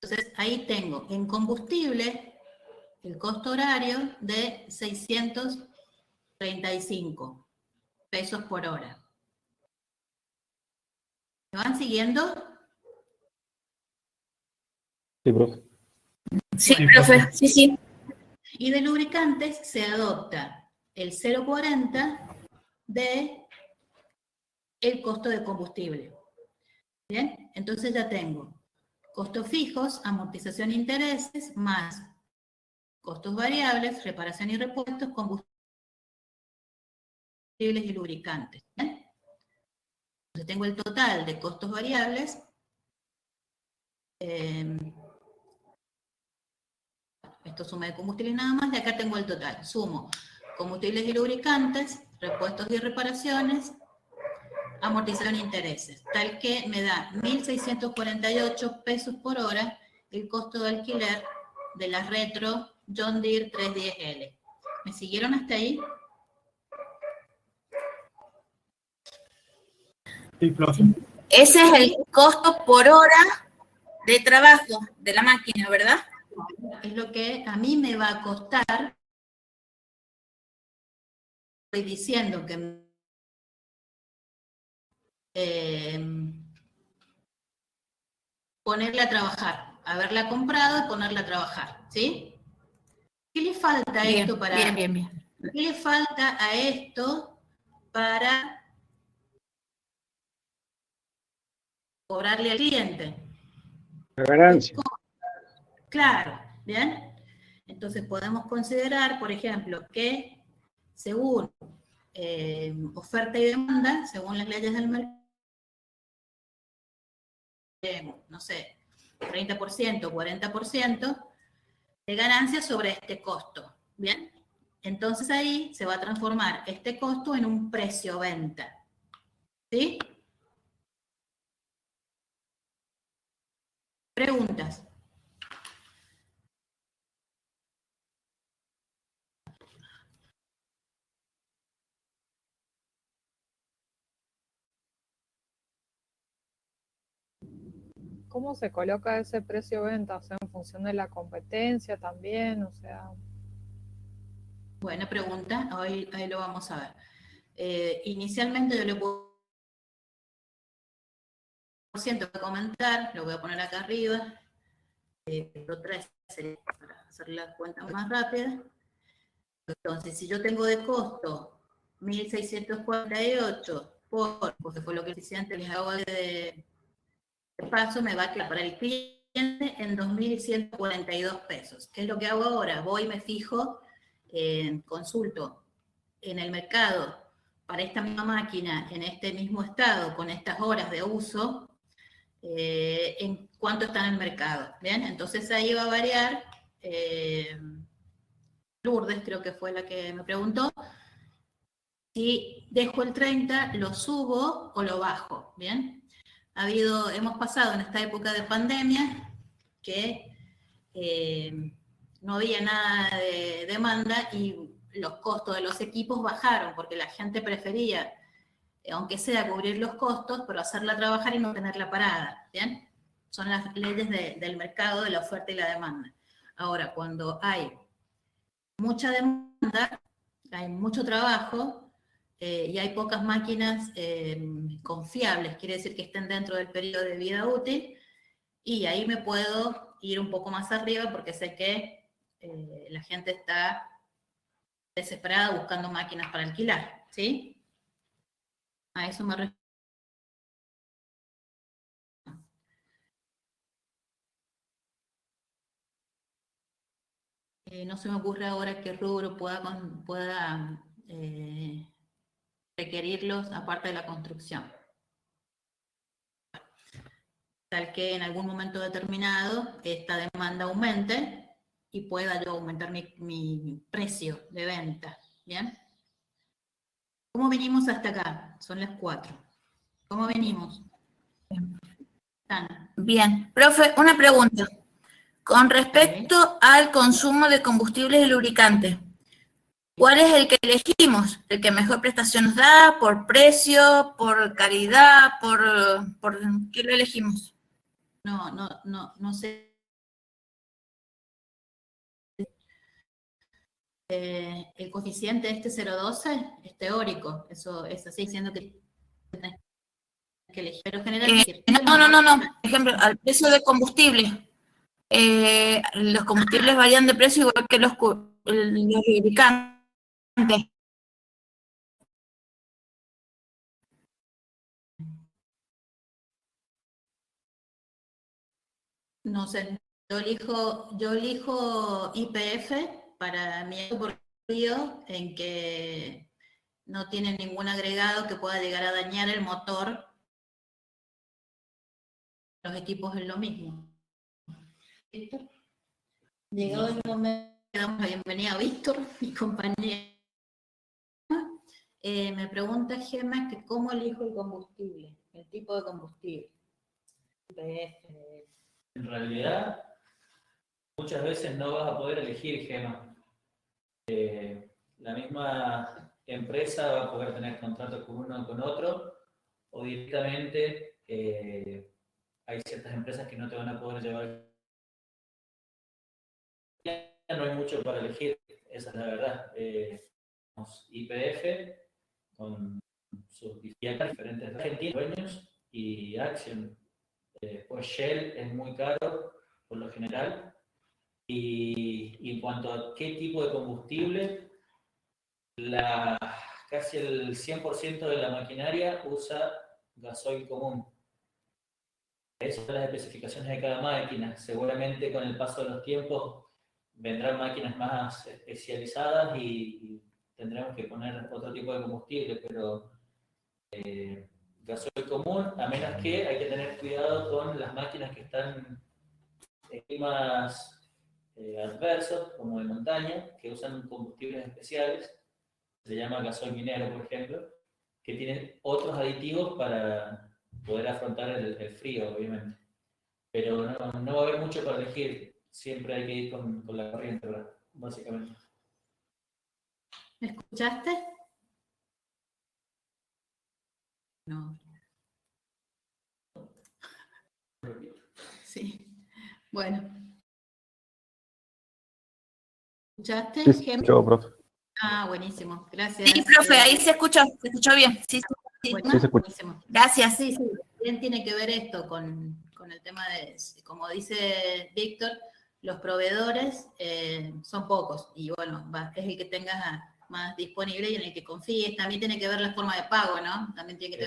Entonces, ahí tengo en combustible el costo horario de 635 pesos por hora. ¿Me van siguiendo? Sí, profe. Sí, Sí, profe, profe. sí, sí. Y de lubricantes se adopta el 0,40 de el costo de combustible. ¿Bien? Entonces ya tengo costos fijos, amortización e intereses, más costos variables, reparación y repuestos, combustibles y lubricantes. ¿Bien? Entonces tengo el total de costos variables. Esto suma de combustibles nada más, y acá tengo el total. Sumo combustibles y lubricantes, repuestos y reparaciones, amortización e intereses, tal que me da 1.648 pesos por hora el costo de alquiler de la Retro John Deere 310L. ¿Me siguieron hasta ahí? Sí, profe. Ese es el costo por hora de trabajo de la máquina, ¿verdad? Es lo que a mí me va a costar. Estoy diciendo que ponerla a trabajar, haberla comprado y ponerla a trabajar, ¿sí? ¿Qué le falta a Bien, esto para... bien. ¿Qué le falta a esto para cobrarle al cliente? La ganancia. Claro, ¿bien? Entonces podemos considerar, por ejemplo, que según oferta y demanda, según las leyes del mercado, no sé, 30%, 40% de ganancia sobre este costo, ¿bien? Entonces ahí se va a transformar este costo en un precio venta, ¿sí? Preguntas. ¿cómo se coloca ese precio venta? O sea, en función de la competencia también, o sea. Buena pregunta, ahí lo vamos a ver. Inicialmente yo le puedo comentar, lo voy a poner acá arriba, 3 sería para hacer la cuenta más rápida. Entonces, si yo tengo de costo 1.648 porque fue lo que antes les hago de paso, me va a quedar para el cliente en 2.142 pesos. ¿Qué es lo que hago ahora? Voy y me fijo, consulto en el mercado para esta misma máquina, en este mismo estado, con estas horas de uso, en cuánto está en el mercado. ¿Bien? Entonces ahí va a variar. Lourdes creo que fue la que me preguntó. Si dejo el 30, lo subo o lo bajo. ¿Bien? Hemos pasado en esta época de pandemia que no había nada de demanda y los costos de los equipos bajaron porque la gente prefería, aunque sea cubrir los costos, pero hacerla trabajar y no tenerla parada. ¿Bien? Son las leyes del mercado, de la oferta y la demanda. Ahora, cuando hay mucha demanda, hay mucho trabajo y hay pocas máquinas confiables, quiere decir que estén dentro del periodo de vida útil, y ahí me puedo ir un poco más arriba porque sé que la gente está desesperada buscando máquinas para alquilar, ¿sí? A eso me refiero. No se me ocurre ahora qué rubro pueda requerirlos aparte de la construcción. Tal que en algún momento determinado esta demanda aumente y pueda yo aumentar mi precio de venta. ¿Bien? ¿Cómo venimos hasta acá? Son las 4. ¿Cómo venimos? Bien. Profe, una pregunta. Con respecto al consumo de combustibles y lubricantes, ¿cuál es el que elegimos? ¿El que mejor prestación nos da? ¿Por precio? ¿Por calidad? ¿Por qué lo elegimos? No sé. El coeficiente este 0,12 es teórico. Eso es así, diciendo que tenés que elegir. Pero generalmente. No. Por ejemplo, al precio de combustible. Los combustibles varían de precio igual que los lubricantes. No sé, yo elijo YPF para mi auto en que no tiene ningún agregado que pueda llegar a dañar el motor. Los equipos es lo mismo. Víctor. Llegado el momento, le damos la bienvenida a Víctor, mi compañero. Me pregunta Gemma que cómo elijo el combustible, el tipo de combustible. En realidad, muchas veces no vas a poder elegir, Gemma. La misma empresa va a poder tener contratos con uno o con otro, o directamente hay ciertas empresas que no te van a poder llevar. No hay mucho para elegir, esa es la verdad. YPF con sus diferentes dueños y Action. Pues Shell es muy caro por lo general. Y en cuanto a qué tipo de combustible, casi el 100% de la maquinaria usa gasoil común. Esas son las especificaciones de cada máquina. Seguramente con el paso de los tiempos vendrán máquinas más especializadas y tendremos que poner otro tipo de combustible, pero gasoil común, a menos que hay que tener cuidado con las máquinas que están en climas adversos, como de montaña, que usan combustibles especiales, se llama gasoil minero, por ejemplo, que tienen otros aditivos para poder afrontar el frío, obviamente. Pero no va a haber mucho para elegir, siempre hay que ir con la corriente, ¿verdad? Básicamente. ¿Me escuchaste? No. Sí. Bueno. ¿Escuchaste, Sí, sí, Gem? yo, profe. Ah, buenísimo. Gracias. Sí, profe, ahí se escuchó bien. Sí, sí. Buenísimo. Sí se escucha. Buenísimo. Gracias. Sí, sí. Bien tiene que ver esto con el tema de, como dice Víctor, los proveedores son pocos y bueno, es el que tengas más disponible y en el que confíes. También tiene que ver la forma de pago, ¿no? También tiene que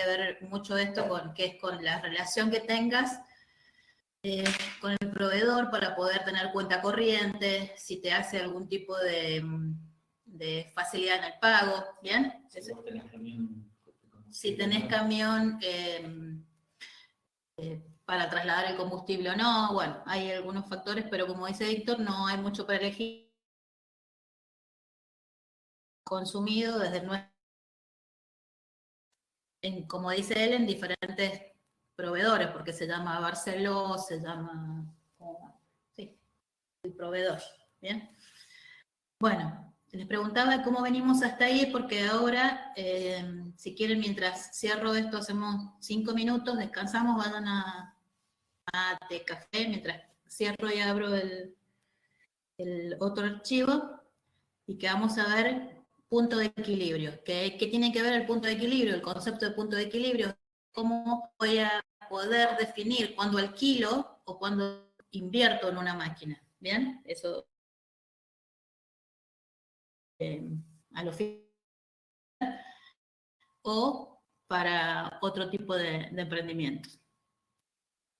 ver mucho esto con la relación que tengas con el proveedor para poder tener cuenta corriente, si te hace algún tipo de facilidad en el pago, ¿bien? Si tenés camión para trasladar el combustible o no, bueno, hay algunos factores, pero como dice Víctor, no hay mucho para elegir. Consumido desde como dice él, en diferentes proveedores, porque se llama Barceló, se llama... Sí, el proveedor, ¿bien? Bueno, les preguntaba cómo venimos hasta ahí, porque ahora, si quieren, mientras cierro esto, hacemos 5 minutos, descansamos, vayan a té, café, mientras cierro y abro el otro archivo, y que vamos a ver punto de equilibrio. ¿Qué tiene que ver el punto de equilibrio? El concepto de punto de equilibrio, cómo voy a poder definir cuándo alquilo o cuándo invierto en una máquina, ¿bien? Eso a los fines o para otro tipo de emprendimientos.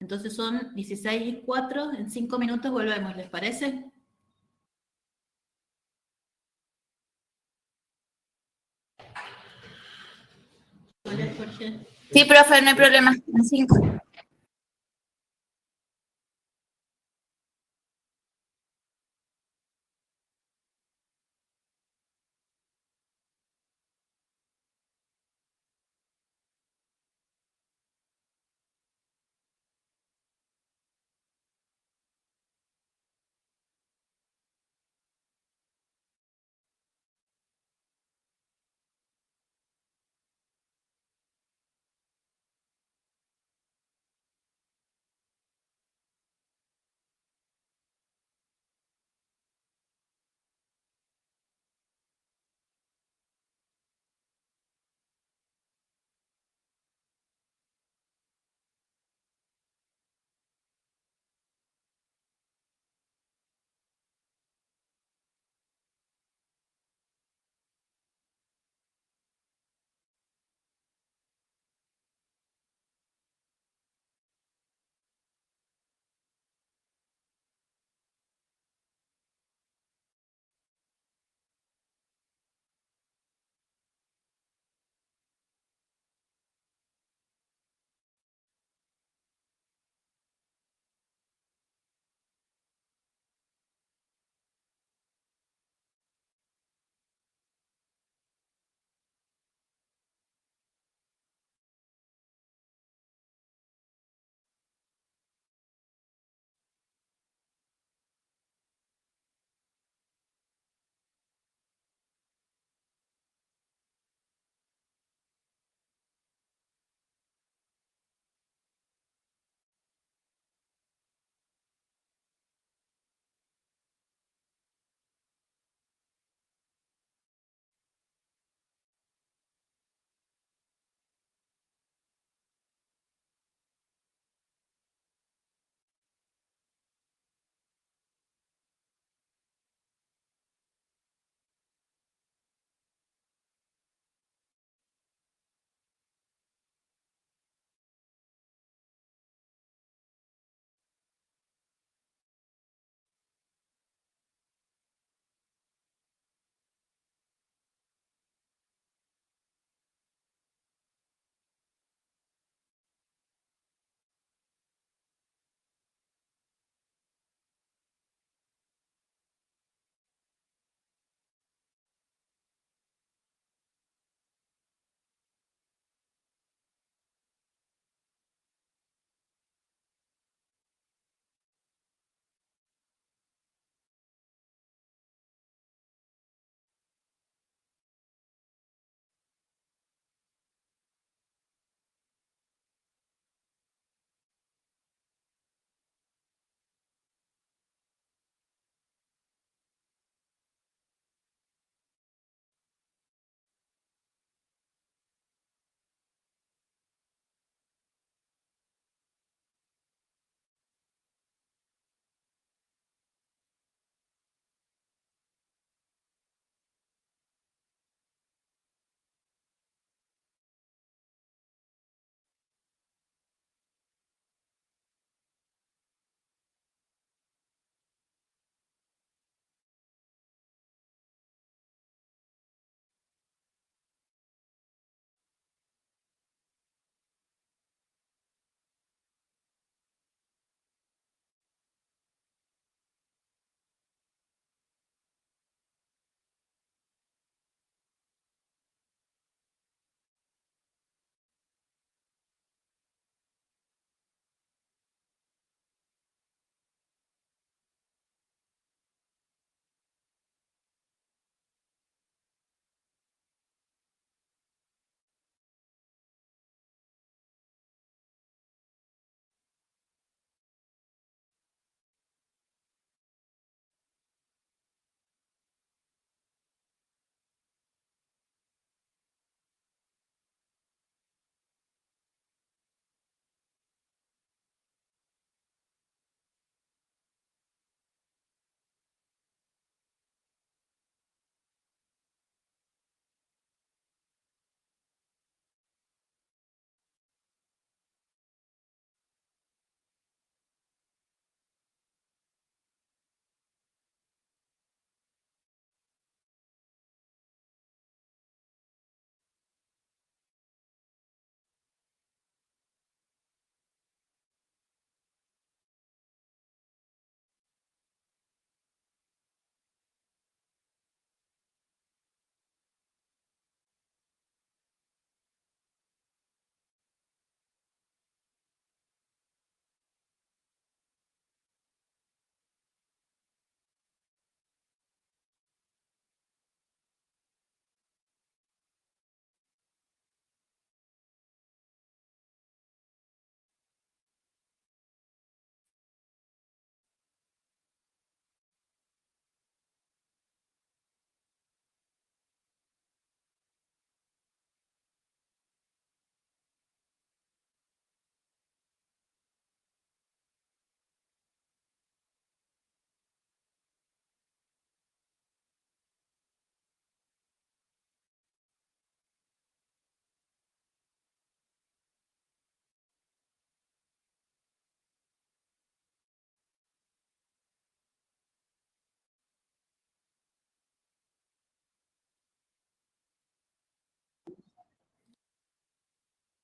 Entonces son 16:04, en 5 minutos volvemos, ¿les parece? Hola, Jorge. Sí, profe, no hay problema. En 5.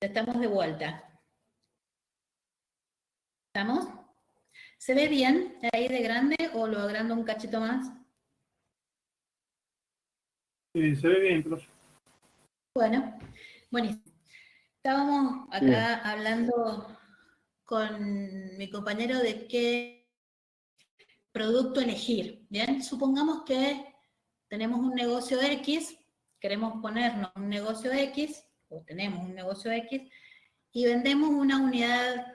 Estamos de vuelta. ¿Estamos? ¿Se ve bien ahí de grande o lo agrando un cachito más? Sí, se ve bien, profe. Bueno, buenísimo. Estábamos acá Bien. hablando con mi compañero de qué producto elegir, ¿bien? Supongamos que tenemos un negocio X, queremos ponernos un negocio X, o tenemos un negocio X, y vendemos una unidad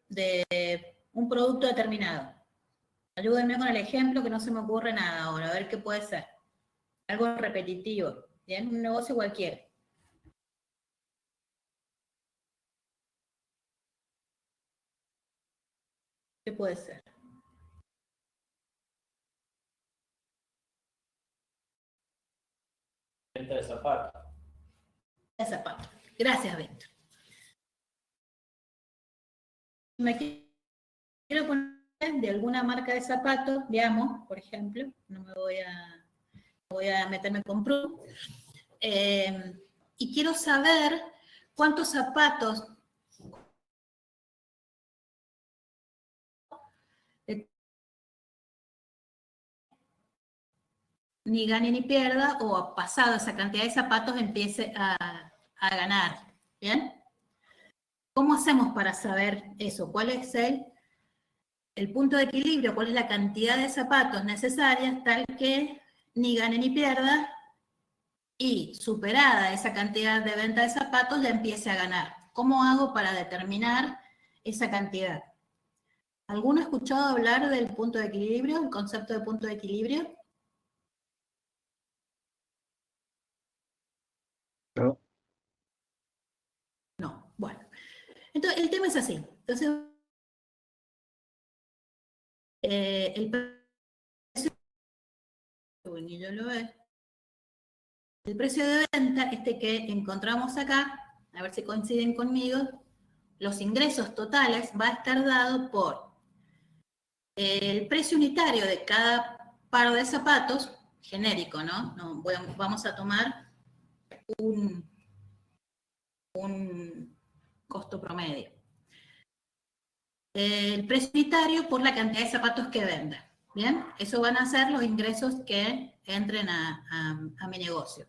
de un producto determinado. Ayúdenme con el ejemplo que no se me ocurre nada ahora, a ver qué puede ser. Algo repetitivo, ¿bien? Un negocio cualquiera. ¿Qué puede ser? Venta de zapatos. De zapatos. Gracias, Víctor. Me quiero poner de alguna marca de zapatos, veamos, por ejemplo, no me voy a meterme con Pru, y quiero saber cuántos zapatos ni gane ni pierda, o pasado esa cantidad de zapatos empiece a ganar, ¿bien? ¿Cómo hacemos para saber eso? ¿Cuál es el punto de equilibrio? ¿Cuál es la cantidad de zapatos necesarias tal que ni gane ni pierda y superada esa cantidad de venta de zapatos ya empiece a ganar? ¿Cómo hago para determinar esa cantidad? ¿Alguno ha escuchado hablar del punto de equilibrio, el concepto de punto de equilibrio? ¿No? No, bueno. Entonces, el tema es así. Entonces, el precio, yo lo veo. El precio de venta, este que encontramos acá, a ver si coinciden conmigo, los ingresos totales va a estar dado por el precio unitario de cada par de zapatos, genérico, ¿no? Vamos a tomar un costo promedio. El precio unitario por la cantidad de zapatos que venda. ¿Bien? Eso van a ser los ingresos que entren a mi negocio.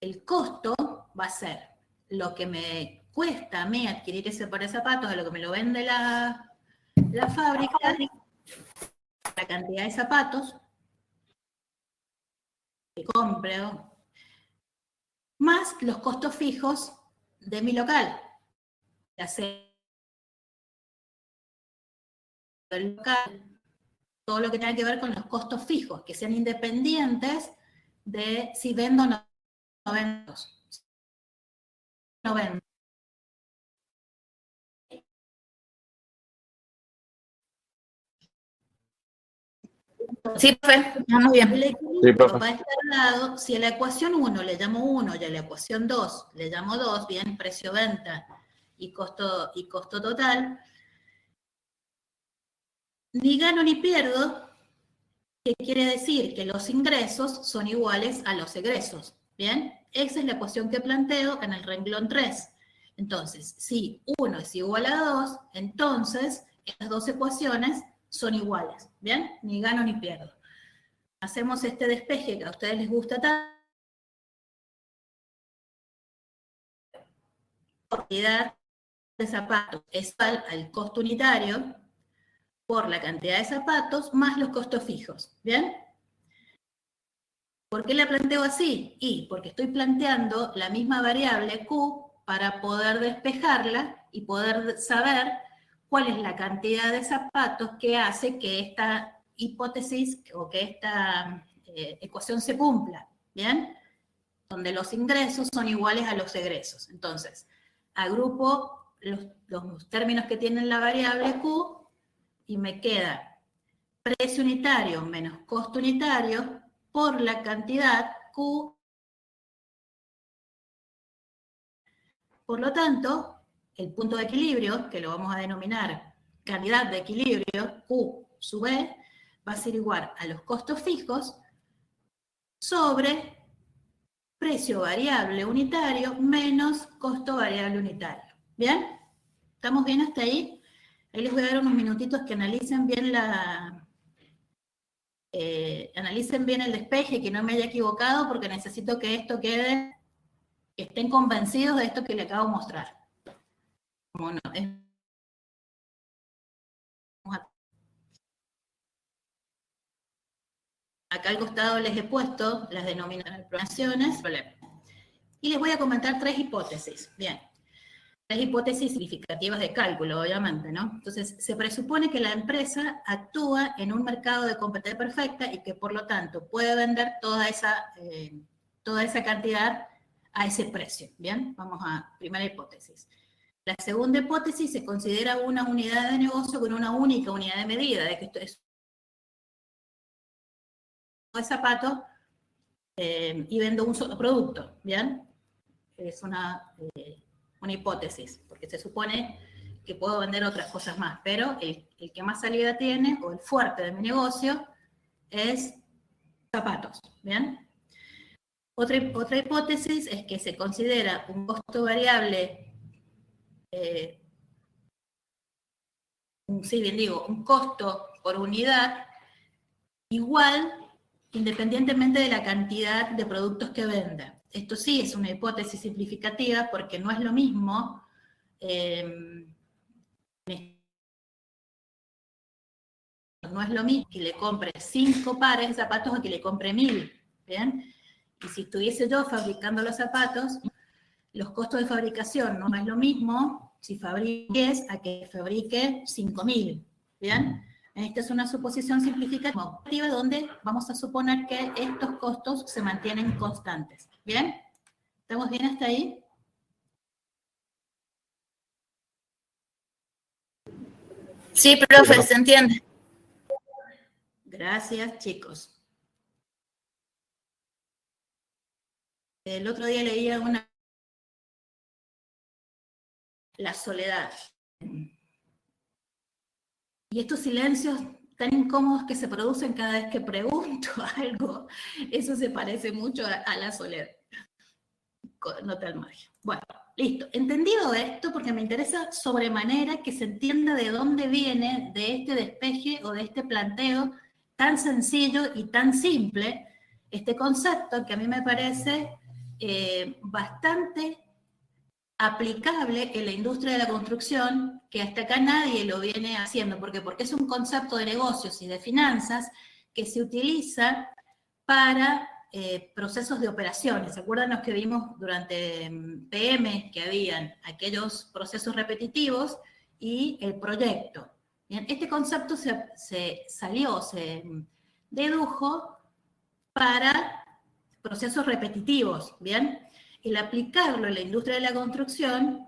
El costo va a ser lo que me cuesta a mí adquirir ese par de zapatos, a lo que me lo vende la fábrica, la cantidad de zapatos que compro, más los costos fijos de mi local, ya sea el local, todo lo que tenga que ver con los costos fijos, que sean independientes de si vendo o no vendo. No vendo. Sí, profe, vamos bien. El Sí, equilibrio profe. va a estar dado, si a la ecuación 1 le llamo 1 y a la ecuación 2 le llamo 2, bien, precio-venta y costo total, ni gano ni pierdo, que quiere decir que los ingresos son iguales a los egresos, ¿bien? Esa es la ecuación que planteo en el renglón 3. Entonces, si 1 es igual a 2, entonces estas dos ecuaciones son iguales, ¿bien? Ni gano ni pierdo. Hacemos este despeje que a ustedes les gusta tanto. La cantidad de zapatos es igual al costo unitario por la cantidad de zapatos más los costos fijos, ¿bien? ¿Por qué la planteo así? Y porque estoy planteando la misma variable Q para poder despejarla y poder saber cuál es la cantidad de zapatos que hace que esta hipótesis o que esta ecuación se cumpla, ¿bien? Donde los ingresos son iguales a los egresos. Entonces, agrupo los términos que tienen la variable Q y me queda precio unitario menos costo unitario por la cantidad Q. Por lo tanto, el punto de equilibrio, que lo vamos a denominar cantidad de equilibrio, Q sub E, va a ser igual a los costos fijos sobre precio variable unitario menos costo variable unitario. ¿Bien? ¿Estamos bien hasta ahí? Ahí les voy a dar unos minutitos que analicen bien analicen bien el despeje, que no me haya equivocado, porque necesito que esto quede, que estén convencidos de esto que les acabo de mostrar. Como no, acá al costado les he puesto las denominaciones, y les voy a comentar 3 hipótesis. Bien. 3 hipótesis significativas de cálculo, obviamente, ¿no? Entonces, se presupone que la empresa actúa en un mercado de competencia perfecta y que, por lo tanto, puede vender toda esa cantidad a ese precio. Bien, vamos a primera hipótesis. La segunda hipótesis se considera una unidad de negocio con una única unidad de medida, de que esto es de zapatos y vendo un solo producto. Bien, es una hipótesis, porque se supone que puedo vender otras cosas más, pero el que más salida tiene, o el fuerte de mi negocio, es zapatos, ¿bien? Otra hipótesis es que se considera un costo variable, un costo por unidad igual, independientemente de la cantidad de productos que venda. Esto sí es una hipótesis simplificativa, porque no es lo mismo que le compre 5 pares de zapatos a que le compre 1000, ¿bien? Y si estuviese yo fabricando los zapatos, los costos de fabricación no es lo mismo si fabriques a que fabrique 5000, ¿bien? Esta es una suposición simplificativa donde vamos a suponer que estos costos se mantienen constantes, ¿bien? ¿Estamos bien hasta ahí? Sí, profe, se entiende. Gracias, chicos. El otro día leía La soledad. Y estos silencios tan incómodos que se producen cada vez que pregunto algo, eso se parece mucho a la soledad. Nota al margen. Bueno, listo. Entendido esto, porque me interesa sobremanera que se entienda de dónde viene de este despeje o de este planteo tan sencillo y tan simple, este concepto que a mí me parece bastante aplicable en la industria de la construcción, que hasta acá nadie lo viene haciendo. ¿Por qué? Porque es un concepto de negocios y de finanzas que se utiliza para procesos de operaciones. ¿Se acuerdan los que vimos durante PM, que habían aquellos procesos repetitivos y el proyecto? Bien, este concepto se dedujo para procesos repetitivos, ¿bien? El aplicarlo en la industria de la construcción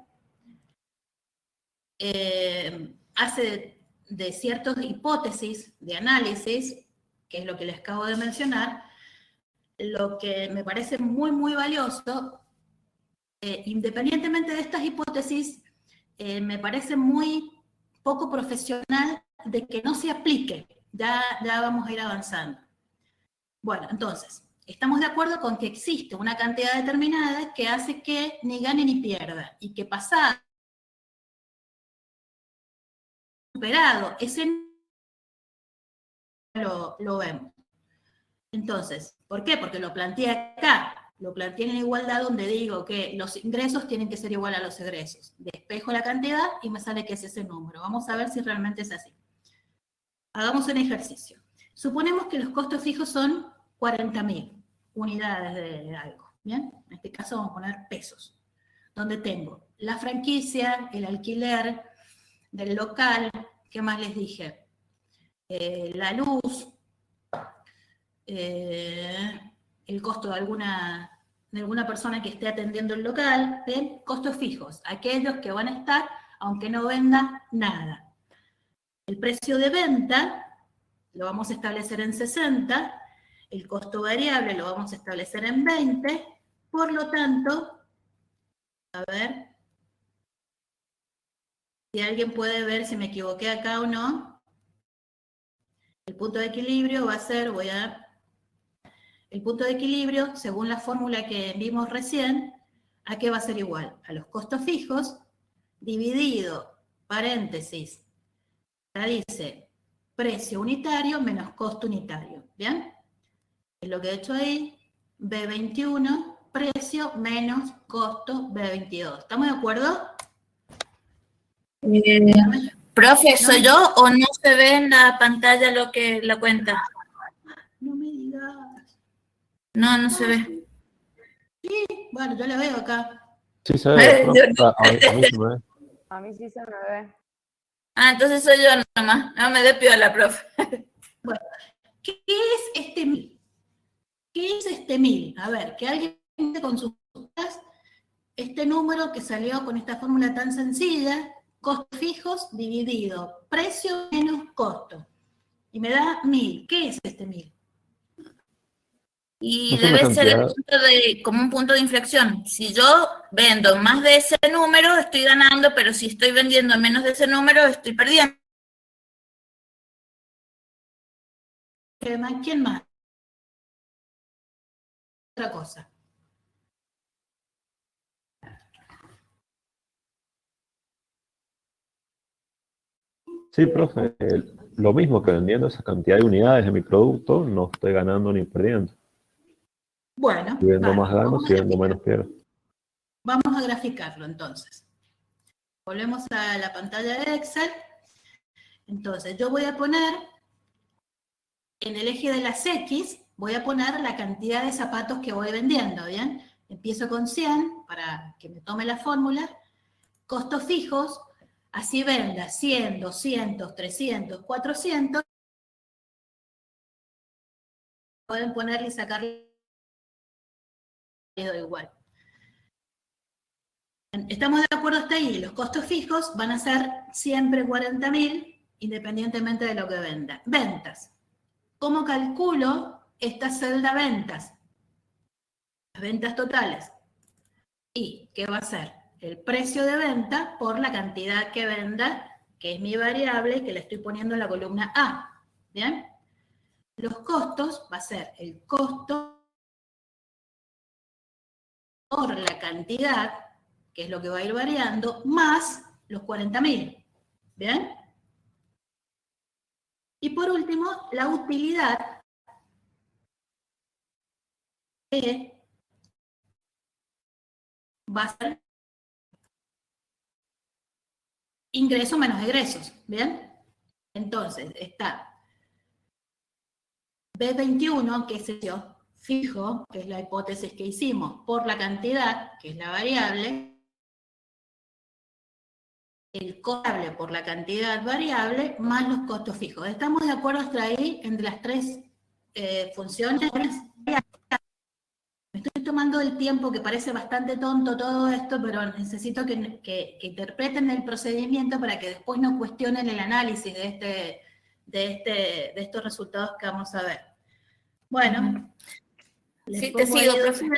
hace de ciertas hipótesis de análisis, que es lo que les acabo de mencionar, lo que me parece muy, muy valioso, independientemente de estas hipótesis, me parece muy poco profesional de que no se aplique. Ya vamos a ir avanzando. Bueno, entonces, estamos de acuerdo con que existe una cantidad determinada que hace que ni gane ni pierda, y que pasado, superado, ese lo vemos. Entonces, ¿por qué? Porque lo planteé acá, lo planteé en igualdad, donde digo que los ingresos tienen que ser igual a los egresos. Despejo la cantidad y me sale que es ese número. Vamos a ver si realmente es así. Hagamos un ejercicio. Suponemos que los costos fijos son 40.000 unidades de algo, ¿bien? En este caso vamos a poner pesos, donde tengo la franquicia, el alquiler del local, ¿qué más les dije? La luz, el costo de alguna persona que esté atendiendo el local, ¿ven? Costos fijos, aquellos que van a estar aunque no vendan nada. El precio de venta lo vamos a establecer en 60, el costo variable lo vamos a establecer en 20, por lo tanto, a ver si alguien puede ver si me equivoqué acá o no. El punto de equilibrio va a ser, el punto de equilibrio, según la fórmula que vimos recién, ¿a qué va a ser igual? A los costos fijos, dividido, paréntesis, dice precio unitario menos costo unitario, ¿bien? Es lo que he hecho ahí, B21, precio menos costo B22. ¿Estamos de acuerdo? Profe, ¿soy yo o no se ve en la pantalla lo que la cuenta? No me digas. No se ve. Bueno, yo la veo acá. Sí, se ve, profe. A mí se me ve. A mí sí se me ve. Ah, entonces soy yo nomás. No me dé piola, profe. Bueno, ¿qué es este 1000? ¿Qué es este 1000? A ver, que alguien consultas este número que salió con esta fórmula tan sencilla, costos fijos dividido precio menos costo. Y me da 1000. ¿Qué es este 1000? Y Es una debe ser cantidad. como un punto de inflexión. Si yo vendo más de ese número, estoy ganando, pero si estoy vendiendo menos de ese número, estoy perdiendo. ¿Quién más? Otra cosa. Sí, profe, lo mismo que vendiendo esa cantidad de unidades de mi producto, no estoy ganando ni perdiendo. Bueno, Si vendo vale, más gano, vamos si vendo menos pierdo. a graficarlo entonces. Volvemos a la pantalla de Excel. Entonces, yo voy a poner, en el eje de las X, voy a poner la cantidad de zapatos que voy vendiendo, ¿bien? Empiezo con 100, para que me tome la fórmula. Costos fijos, así venda 100, 200, 300, 400. Pueden ponerle y sacarle igual. ¿Estamos de acuerdo hasta ahí? Los costos fijos van a ser siempre 40.000, independientemente de lo que venda. Ventas. ¿Cómo calculo esta celda ventas? Las ventas totales. ¿Y qué va a ser? El precio de venta por la cantidad que venda, que es mi variable, que le estoy poniendo en la columna A. ¿Bien? Los costos va a ser el costo por la cantidad, que es lo que va a ir variando, más los 40.000. ¿Bien? Y por último, la utilidad, que va a ser ingresos menos egresos. ¿Bien? Entonces, está B21, que es el fijo, que es la hipótesis que hicimos, por la cantidad, que es la variable, el contable por la cantidad variable, más los costos fijos. ¿Estamos de acuerdo hasta ahí entre las tres funciones? Me estoy tomando el tiempo, que parece bastante tonto todo esto, pero necesito que interpreten el procedimiento para que después no cuestionen el análisis de estos resultados que vamos a ver. Bueno, Sí, te sigo, profe.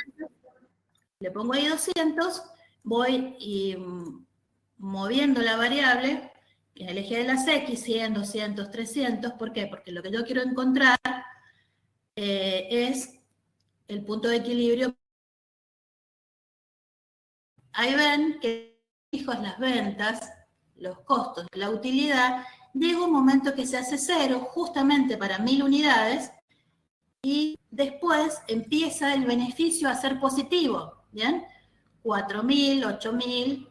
Le pongo ahí 200, voy y moviendo la variable en el eje de las X, 100, 200, 300. ¿Por qué? Porque lo que yo quiero encontrar es el punto de equilibrio. Ahí ven que fijos las ventas, los costos, la utilidad, llega un momento que se hace cero justamente para 1000 unidades y después empieza el beneficio a ser positivo, ¿bien? 4.000, 8.000.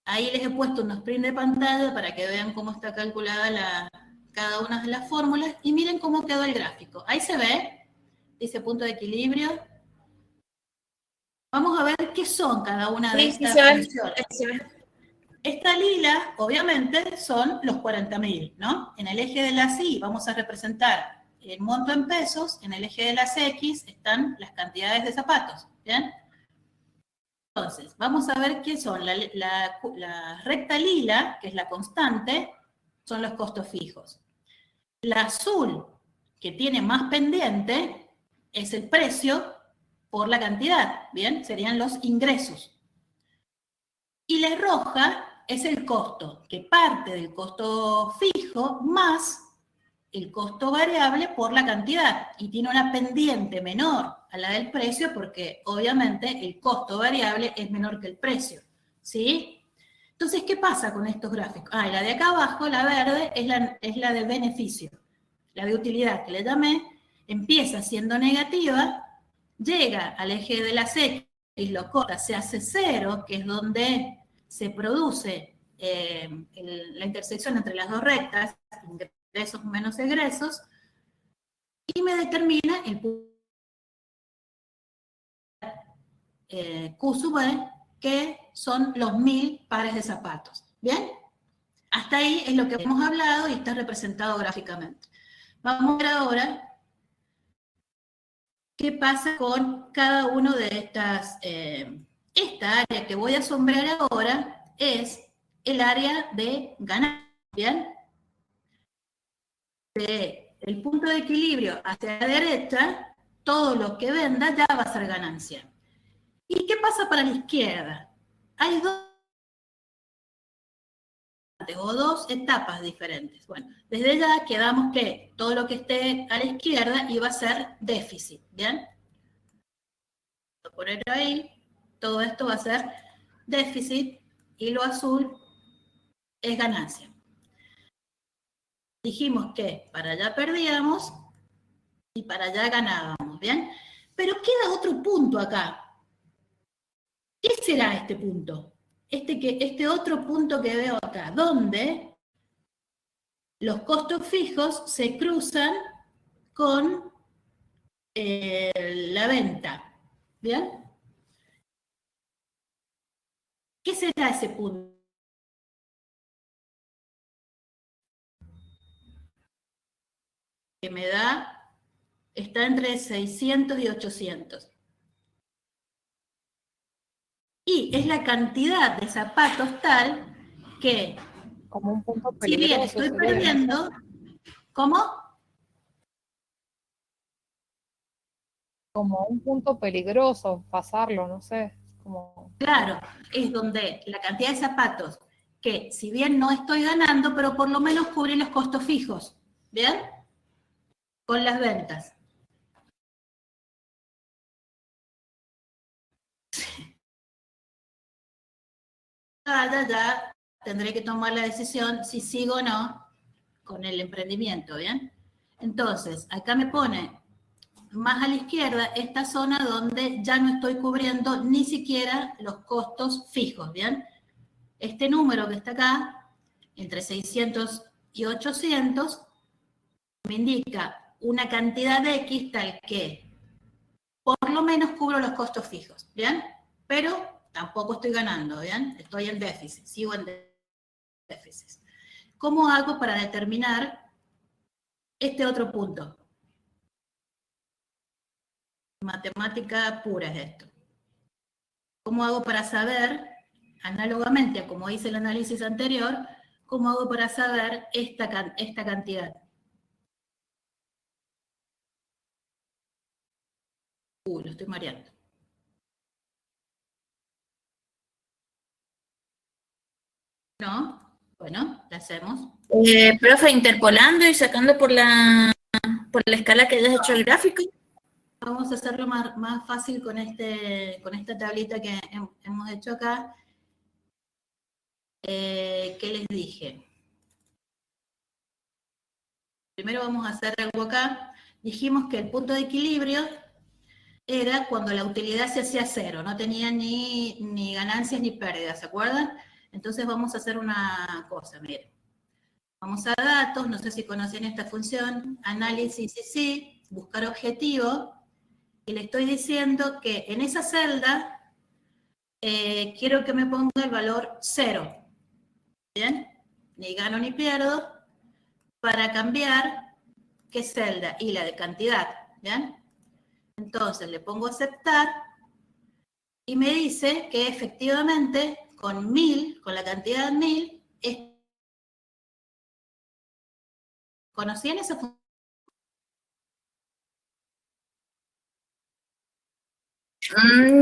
Ahí les he puesto unos prints de pantalla para que vean cómo está calculada cada una de las fórmulas y miren cómo quedó el gráfico. Ahí se ve, dice punto de equilibrio. Vamos a ver qué son cada una de estas funciones. Se ve. Esta lila, obviamente, son los 40.000, ¿no? En el eje de las Y vamos a representar el monto en pesos, en el eje de las X están las cantidades de zapatos, ¿bien? Entonces, vamos a ver qué son. La recta lila, que es la constante, son los costos fijos. La azul, que tiene más pendiente, es el precio por la cantidad, ¿bien? Serían los ingresos. Y la roja es el costo, que parte del costo fijo más el costo variable por la cantidad y tiene una pendiente menor a la del precio porque obviamente el costo variable es menor que el precio, ¿sí? Entonces, ¿qué pasa con estos gráficos? Ah, y la de acá abajo, la verde, es la de beneficio, la de utilidad que le llamé, empieza siendo negativa, llega al eje de las X, lo corta, se hace 0, que es donde se produce la intersección entre las dos rectas, ingresos menos egresos, y me determina el Q sub E, que son los 1000 pares de zapatos. ¿Bien? Hasta ahí es lo que hemos hablado y está representado gráficamente. Vamos a ver ahora qué pasa con cada uno de estas. Esta área que voy a sombrear ahora es el área de ganancia. ¿Bien? El punto de equilibrio hacia la derecha, todo lo que venda ya va a ser ganancia. ¿Y qué pasa para la izquierda? Hay dos etapas diferentes. Bueno, desde ya quedamos que todo lo que esté a la izquierda iba a ser déficit, ¿bien? Voy a poner ahí, todo esto va a ser déficit y lo azul es ganancia. Dijimos que para allá perdíamos y para allá ganábamos, ¿bien? Pero queda otro punto acá. ¿Qué será este punto? Este otro punto que veo acá, donde los costos fijos se cruzan con la venta. ¿Bien? ¿Qué será ese punto? Que me da, está entre 600 y 800. Y es la cantidad de zapatos tal que, Como un punto si bien peligroso. estoy sería. perdiendo, ¿cómo? Como un punto peligroso, pasarlo, no sé. Como... Claro, es donde la cantidad de zapatos que, si bien no estoy ganando, pero por lo menos cubre los costos fijos, ¿bien? Con las ventas. Ya tendré que tomar la decisión si sigo o no con el emprendimiento, ¿bien? Entonces, acá me pone más a la izquierda esta zona donde ya no estoy cubriendo ni siquiera los costos fijos, ¿bien? Este número que está acá, entre 600 y 800, me indica una cantidad de X tal que por lo menos cubro los costos fijos, ¿bien? Pero tampoco estoy ganando, ¿bien? Estoy en déficit, sigo en déficit. ¿Cómo hago para determinar este otro punto? Matemática pura es esto. ¿Cómo hago para saber, análogamente a como hice el análisis anterior, cómo hago para saber esta cantidad? Lo estoy mareando. ¿No? Bueno, la hacemos. Profe, interpolando y sacando por la escala que hayas hecho el gráfico. Vamos a hacerlo más fácil con esta tablita que hemos hecho acá. ¿Qué les dije? Primero vamos a hacer algo acá. Dijimos que el punto de equilibrio era cuando la utilidad se hacía cero, no tenía ni ganancias ni pérdidas, ¿se acuerdan? Entonces vamos a hacer una cosa, miren. Vamos a datos, no sé si conocen esta función, análisis y sí, buscar objetivo, y le estoy diciendo que en esa celda quiero que me ponga el valor 0, ¿bien? Ni gano ni pierdo, para cambiar qué celda y la de cantidad, ¿bien? Entonces le pongo aceptar, y me dice que efectivamente con 1000, con la cantidad 1000, ¿conocían esa función?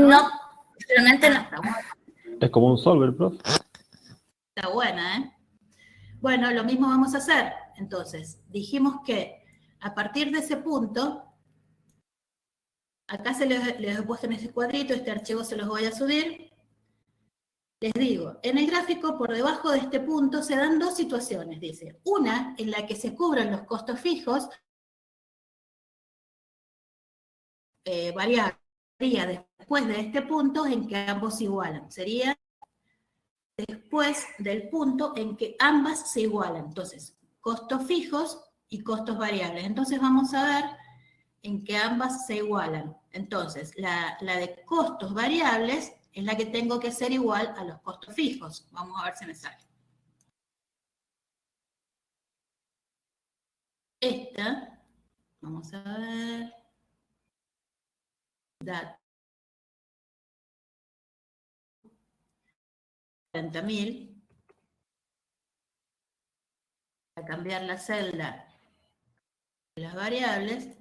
No, realmente no. Es como un solver, profe. Está buena, ¿eh? Bueno, lo mismo vamos a hacer. Entonces, dijimos que a partir de ese punto, acá les he puesto en ese cuadrito, este archivo se los voy a subir. Les digo, en el gráfico por debajo de este punto se dan dos situaciones, dice. Una en la que se cubren los costos fijos, variables, sería después de este punto en que ambos se igualan. Sería después del punto en que ambas se igualan. Entonces, costos fijos y costos variables. Entonces vamos a ver en que ambas se igualan. Entonces, la de costos variables es la que tengo que ser igual a los costos fijos. Vamos a ver si me sale. Esta, vamos a ver. Datos. 40.000. A cambiar la celda de las variables.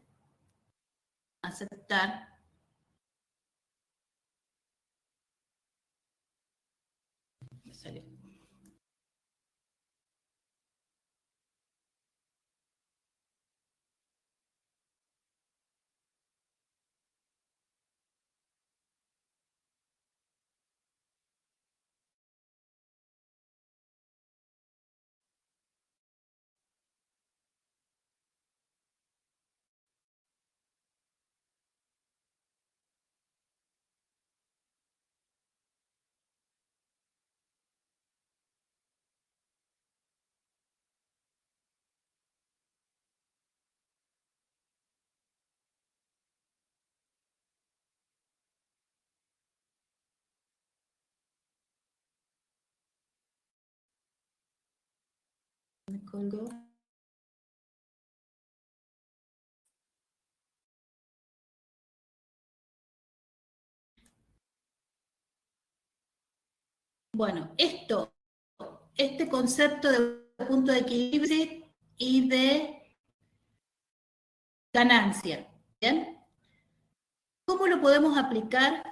Aceptar. Me salió. Me colgó. Bueno, este concepto de punto de equilibrio y de ganancia, ¿bien? ¿Cómo lo podemos aplicar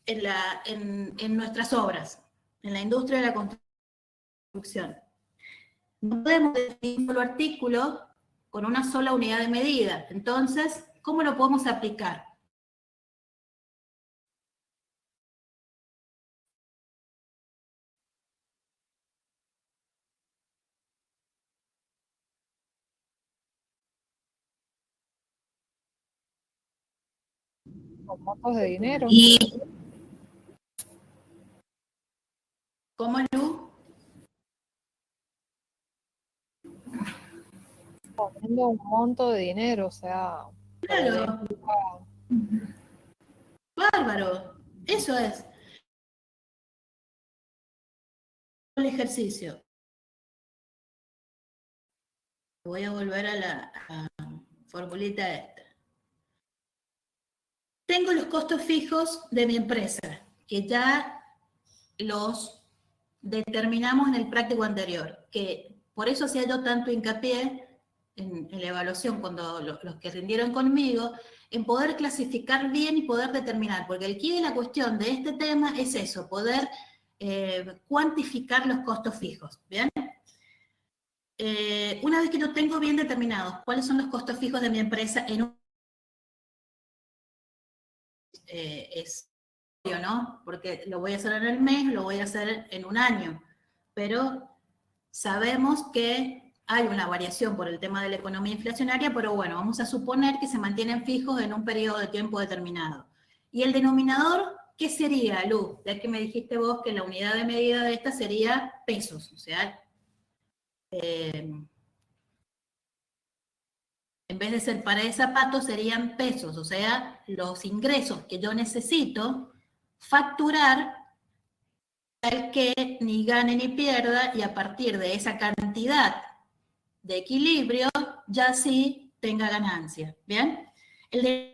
en nuestras obras, en la industria de la construcción? No podemos definir un solo artículo con una sola unidad de medida. Entonces, ¿cómo lo podemos aplicar? Con montos de dinero. Y ¿Cómo, Lu? Poniendo un monto de dinero, o sea. Claro. Bárbaro. Eso es. El ejercicio. Voy a volver a la formulita esta. Tengo los costos fijos de mi empresa, que ya los determinamos en el práctico anterior, que por eso hacía yo tanto hincapié en la evaluación, cuando los que rindieron conmigo, en poder clasificar bien y poder determinar, porque el quid de la cuestión de este tema es eso, poder cuantificar los costos fijos, ¿bien? Una vez que yo tengo bien determinados cuáles son los costos fijos de mi empresa en un es obvio, ¿no? Porque lo voy a hacer en el mes, lo voy a hacer en un año, pero sabemos que hay una variación por el tema de la economía inflacionaria, pero bueno, vamos a suponer que se mantienen fijos en un periodo de tiempo determinado. ¿Y el denominador qué sería, Lu? Ya que me dijiste vos que la unidad de medida de esta sería pesos, o sea, en vez de ser para de zapatos, serían pesos, o sea, los ingresos que yo necesito facturar tal que ni gane ni pierda, y a partir de esa cantidad de equilibrio, ya sí tenga ganancia, ¿bien? El